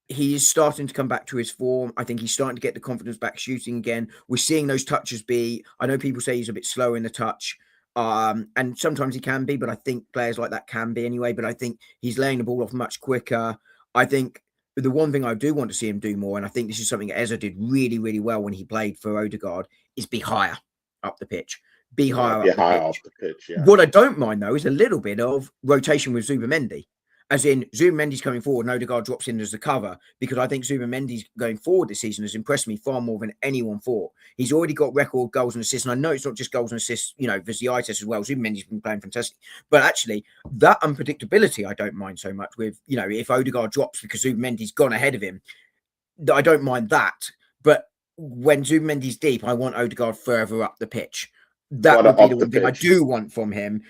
he is starting to come back to his form. I think he's starting to get the confidence back shooting again. We're seeing those touches be. I know people say he's a bit slow in the touch, and sometimes he can be, but I think players like that can be anyway. But I think he's laying the ball off much quicker. I think the one thing I do want to see him do more, and I think this is something Eza did really, really well when he played for Odegaard, is be higher up the pitch. Be Yeah, higher be up the high off pitch. the pitch. Yeah. What I don't mind though is a little bit of rotation with Zubimendi. As in, Zubimendi's coming forward and Odegaard drops in as the cover, because I think Zubimendi's going forward this season has impressed me far more than anyone thought. He's already got record goals and assists, and I know it's not just goals and assists, there's the eye test as well. Zubimendi's been playing fantastic. But actually, that unpredictability I don't mind so much with, if Odegaard drops because Zubimendi's gone ahead of him, I don't mind that. But when Zubimendi's deep, I want Odegaard further up the pitch. That would be the one thing I do want from him.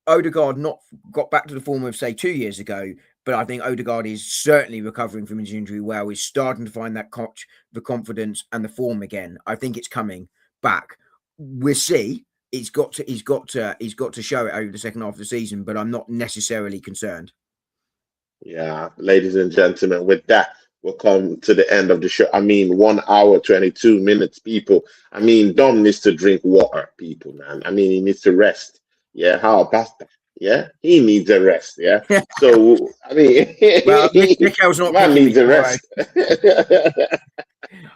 Odegaard not got back to the form of, say, 2 years ago, but I think Odegaard is certainly recovering from his injury well. He's starting to find that the confidence and the form again. I think it's coming back. We'll see. He's got to show it over the second half of the season, but I'm not necessarily concerned. Yeah, ladies and gentlemen, with that, we'll come to the end of the show. 1 hour, 22 minutes, people. Dom needs to drink water, people, man. He needs to rest. Yeah, how about that? Yeah, he needs a rest. Yeah, so well, Mikhail's not man needs a rest.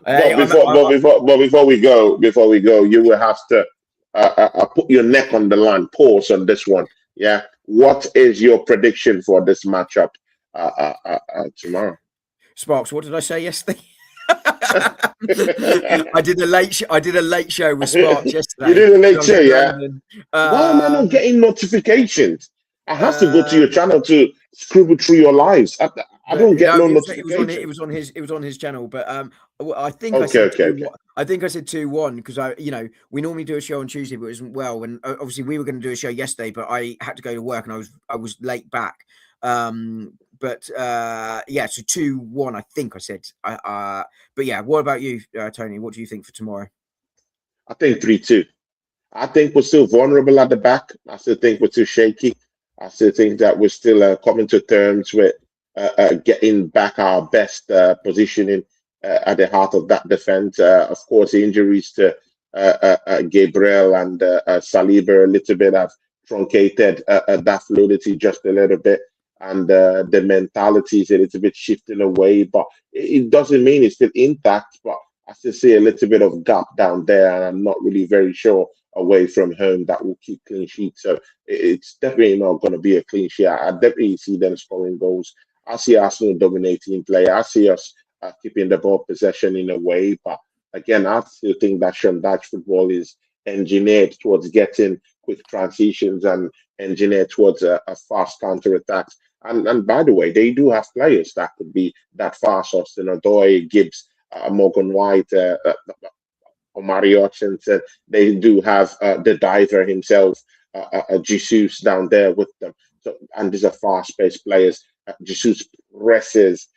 But before we go, you will have to put your neck on the line. Pause on this one. Yeah, what is your prediction for this matchup tomorrow? Sparks, what did I say yesterday? I did a late show with Sparks yesterday. You did a late show, yeah. Why am I not getting notifications? I have to go to your channel to scribble through your lives. I don't get no notifications. It was on his channel, but I think I said 2-1 because we normally do a show on Tuesday, but it wasn't well, and obviously we were going to do a show yesterday, but I had to go to work and I was late back. So 2-1, I think I said. But yeah, what about you, Tony? What do you think for tomorrow? I think 3-2. I think we're still vulnerable at the back. I still think we're too shaky. I still think that we're still coming to terms with getting back our best positioning at the heart of that defense. Of course, the injuries to Gabriel and Saliba a little bit have truncated that fluidity just a little bit. And the mentality is a little bit shifting away, but it doesn't mean it's still intact. But I still see a little bit of gap down there, and I'm not really very sure away from home that will keep clean sheets. So it's definitely not going to be a clean sheet. I definitely see them scoring goals. I see Arsenal dominating play. I see us keeping the ball possession in a way. But again, I still think that Dutch football is engineered towards getting quick transitions and engineered towards a fast counter-attack. And by the way, they do have players that could be that fast. Austin Odoi, Gibbs, Morgan White, Omari Hutchinson. They do have the diver himself, Jesus, down there with them. So, and these are fast-paced players. Jesus presses.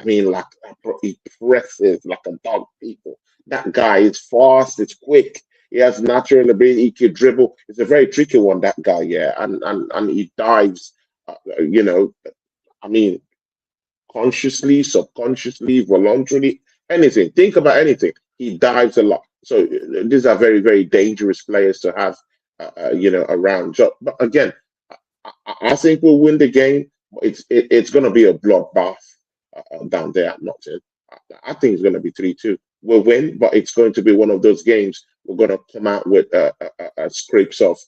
He presses like a dog, people. That guy is fast. It's quick. He has natural ability. He can dribble. It's a very tricky one, that guy. Yeah, and he dives. Consciously, subconsciously, voluntarily, anything. Think about anything. He dives a lot. So these are very, very dangerous players to have, around. So, but again, I think we'll win the game. It's going to be a bloodbath down there at Nottingham. I think it's going to be 3-2. We'll win, but it's going to be one of those games we're going to come out with scrapes of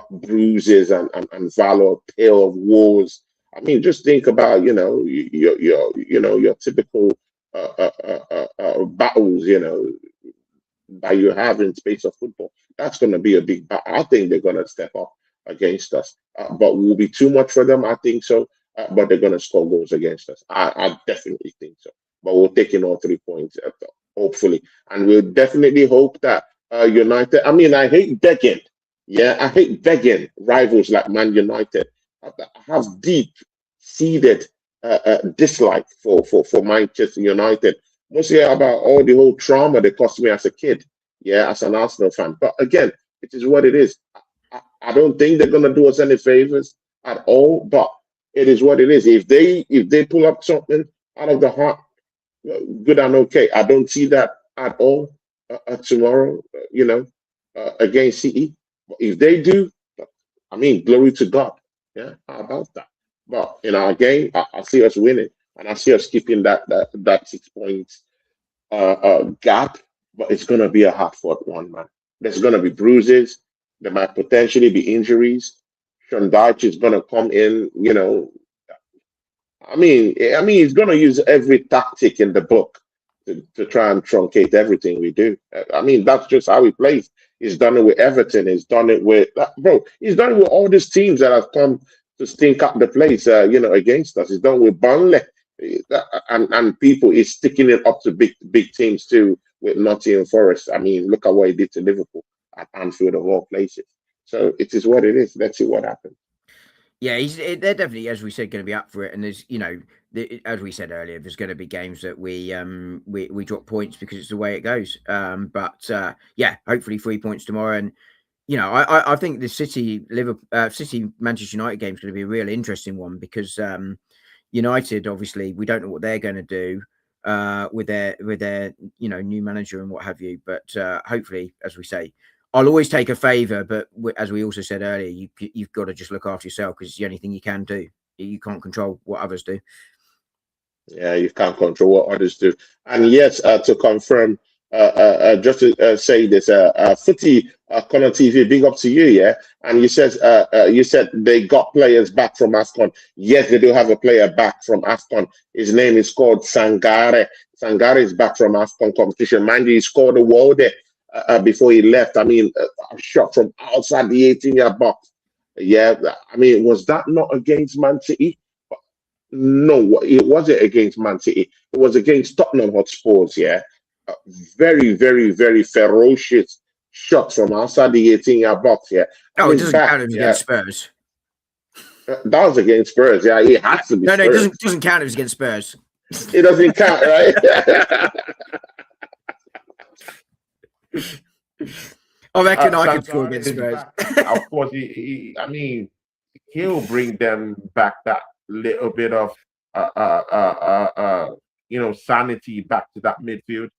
bruises and valor, tale of wars. Just think about your typical battles, that you have in space of football. That's going to be a big battle. I think they're going to step up against us, but will be too much for them. I think so, but they're going to score goals against us. I definitely think so. But we'll take in all 3 points, hopefully, and we'll definitely hope that United. I hate begging. Yeah, I hate begging rivals like Man United. I have deep-seated dislike for Manchester United. Mostly about all the whole trauma they cost me as a kid. Yeah, as an Arsenal fan. But again, it is what it is. I don't think they're going to do us any favors. at all. But it is what it is. If they pull up something out of the heart, good and okay. I don't see that at all tomorrow. Against CE. But if they do, I mean, glory to God. Yeah, how about that? But in our game, I see us winning, and I see us keeping that 6 points gap. But it's gonna be a hard fought one, man. There's gonna be bruises. There might potentially be injuries. Sean Dyche is gonna come in. I mean, he's going to use every tactic in the book to try and truncate everything we do. I mean, that's just how he plays. He's done it with Everton. He's done it with bro. He's done it with all these teams that have come to stink up the place. Against us. He's done it with Burnley, and people. He's sticking it up to big teams too with Nottingham Forest. I mean, look at what he did to Liverpool at Anfield of all places. So it is what it is. Let's see what happens. Yeah, they're definitely, as we said, going to be up for it. And there's, as we said earlier, there's going to be games that we drop points because it's the way it goes. But yeah, hopefully 3 points tomorrow. And I think the City Manchester United game is going to be a real interesting one because United, obviously, we don't know what they're going to do with their new manager and what have you. But hopefully, as we say, I'll always take a favour, but as we also said earlier, you've got to just look after yourself because it's the only thing you can do. You can't control what others do. Yeah, you can't control what others do. And yes, to confirm, just to say this, Footy Connor TV, big up to you, yeah. And you said they got players back from AFCON. Yes, they do have a player back from AFCON. His name is called Sangare. Sangare is back from AFCON competition. Mind you, he scored a wall there before he left. I mean, a shot from outside the 18-yard box. Yeah, I mean, was that not against Man City? No, it wasn't against Man City. It was against Tottenham Hotspurs. Yeah, very, very, very ferocious shot from outside the 18-yard box. Yeah, Oh, and it he's doesn't back. count if it's Yeah, against Spurs. that was against Spurs. Yeah, it has to be No, it Spurs. doesn't count if it's against Spurs. It doesn't count, right? I reckon I could score Sangare against is Spurs. back. Of course, I mean, he'll bring them back that little bit of sanity back to that midfield.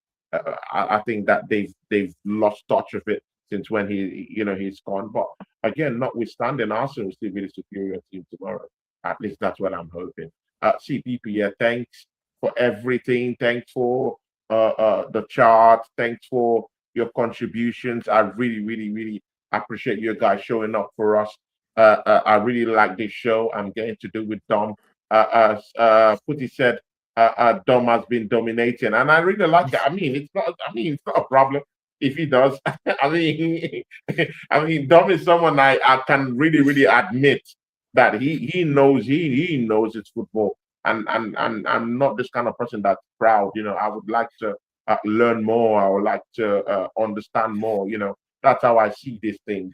I think that they've lost touch of it since when he's gone. But again, notwithstanding, Arsenal will still be the superior team tomorrow. At least that's what I'm hoping. CPP, yeah, thanks for everything. Thanks for the chart. Thanks for your contributions. I really, really, really appreciate you guys showing up for us. I really like this show. I'm getting to do with Dom. As Putty said, Dom has been dominating, and I really like that. I mean, it's not. I mean, it's not a problem if he does. I mean, Dom is someone I can really, really admit that he knows he knows his football, and I'm not this kind of person that's proud. I would like to learn more. I would like to understand more. That's how I see these things.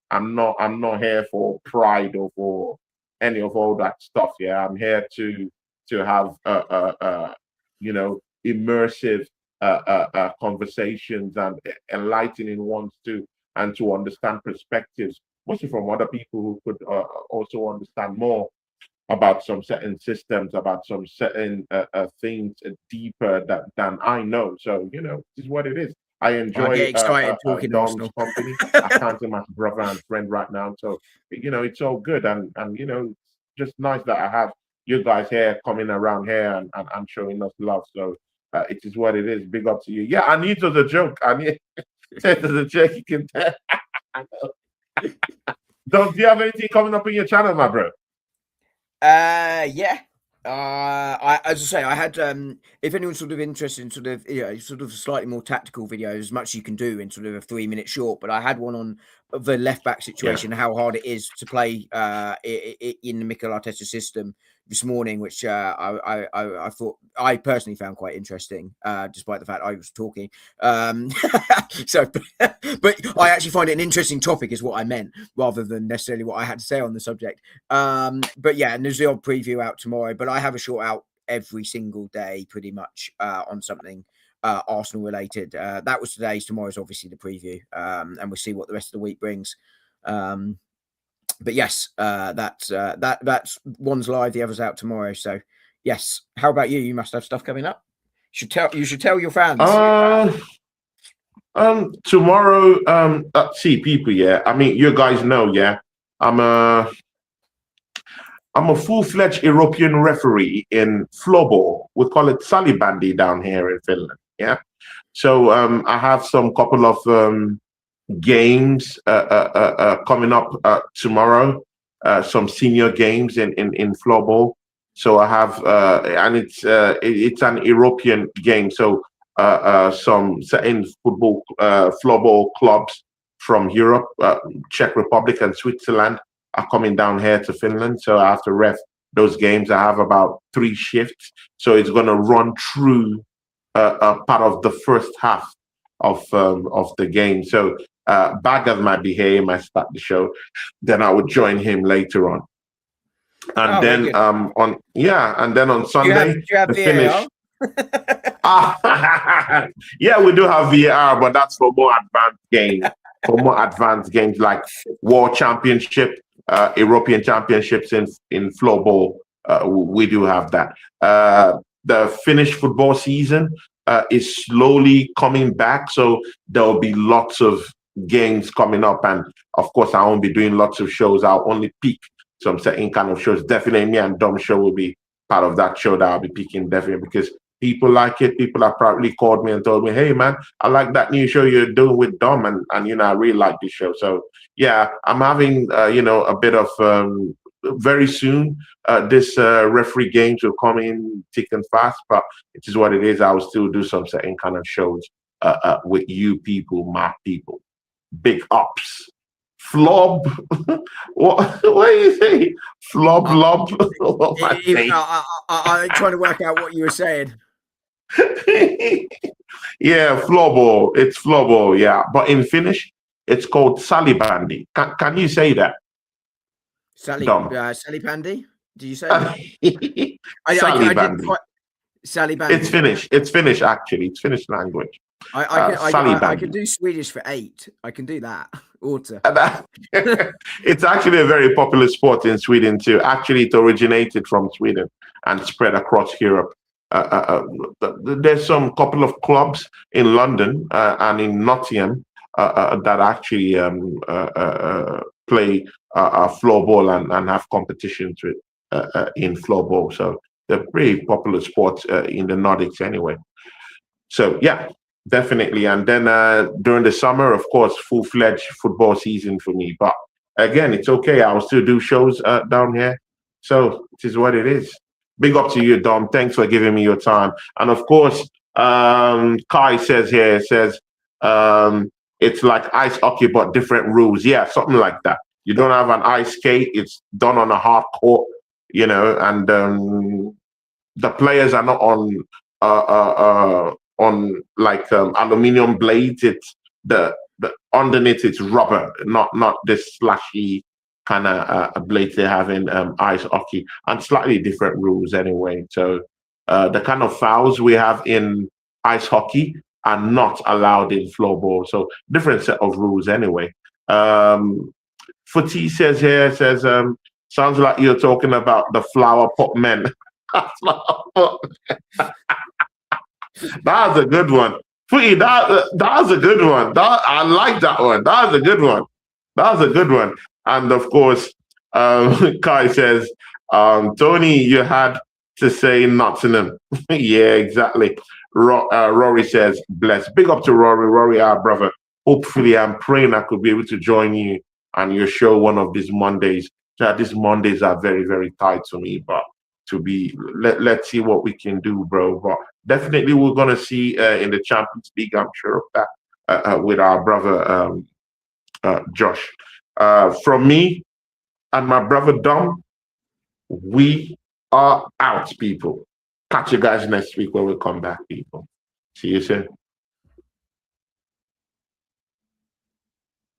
I'm not here for pride or for any of all that stuff. Yeah, I'm here to have immersive conversations and enlightening ones too, and to understand perspectives, mostly from other people who could also understand more about some certain systems, about some certain things deeper than I know. So this is what it is. I I get enjoy excited talking Dom's Arsenal. company. I count him as brother and friend right now. So it's all good, and it's just nice that I have you guys here coming around here and showing us love. So it is what it is. Big up to you. Yeah, I need it was a joke. I need it was a joke. You can tell. Do you have anything coming up in your channel, my bro? Yeah. As I say, I had if anyone's sort of interested in sort of slightly more tactical videos, as much as you can do in sort of a 3-minute short, but I had one on the left back situation, how hard it is to play in the Mikel Arteta system this morning, which I thought I personally found quite interesting, despite the fact I was talking. So, but I actually find it an interesting topic, is what I meant, rather than necessarily what I had to say on the subject. But yeah, and there's the odd preview out tomorrow, but I have a short out every single day pretty much on something Arsenal related. That was today's. Tomorrow's obviously the preview, and we'll see what the rest of the week brings. but yes, that's one's live, the other's out tomorrow. So yes, how about you? You must have stuff coming up. You should tell your fans. Tomorrow, see people, yeah. I mean, you guys know, yeah. I'm a full-fledged European referee in floorball. We call it salibandy down here in Finland. Yeah. So I have some couple of games coming up tomorrow. Some senior games in floorball. So I have and it's an European game. So some certain football floorball clubs from Europe, Czech Republic and Switzerland are coming down here to Finland. So I have to ref those games. I have about 3 shifts. So it's going to run through part of the first half of the game. So Baggers might be here, he might start the show. Then I would join him later on. And then and then on Sunday, do you have the VAR? finish. Yeah, we do have VAR, but that's for more advanced games. For more advanced games like World Championship, European Championships in floorball, we do have that. The Finnish football season is slowly coming back, so there will be lots of games coming up, and of course I won't be doing lots of shows. I'll only pick some certain kind of shows. Definitely me and Dom show will be part of that show that I'll be picking, definitely, because people like it. People have probably called me and told me, hey man, I like that new show you're doing with Dom, and I really like this show. So yeah, I'm having a bit of very soon this referee games will come in thick and fast, but it is what it is. I will still do some certain kind of shows with you people, my people. Big ups. Flob. What do you say? Flob lob. I'm trying to work out what you were saying. Yeah, floorball. It's floorball, yeah. But in Finnish, it's called salibandy. Can you say that? Salibandy? Did you say that? Salibandy. Salibandy. It's Finnish. It's Finnish, actually. It's Finnish language. I can do Swedish for 8. I can do that. Orta. It's actually a very popular sport in Sweden too. Actually, it originated from Sweden and spread across Europe. There's some couple of clubs in London and in Nottingham that actually play floorball and have competitions with in floorball. So they're pretty popular sports in the Nordics anyway. So yeah, definitely. And then during the summer, of course, full-fledged football season for me. But again, it's okay. I will still do shows down here. So it is what it is. Big up to you, Dom. Thanks for giving me your time. And of course, Kai says it's like ice hockey, but different rules. Yeah, something like that. You don't have an ice skate. It's done on a hard court, and the players are not on like aluminium blades. It's the underneath it's rubber, not this slashy kind of blades they have in ice hockey, and slightly different rules anyway. So the kind of fouls we have in ice hockey are not allowed in floorball. So different set of rules anyway. Footy says sounds like you're talking about the flower pot men. That was a good one. Footy, that was a good one. I like that one. That was a good one. That was a good one. And of course, Kai says, Tony, you had to say Nottingham. Yeah, exactly. Rory says, bless. Big up to Rory. Rory, our brother. Hopefully, I'm praying I could be able to join you on your show one of these Mondays. These Mondays are very, very tight to me, but let's see what we can do, bro. But definitely we're going to see in the Champions League, I'm sure of that, with our brother Josh. From me and my brother Dom, we are out, people. Catch you guys next week when we come back, people. See you soon.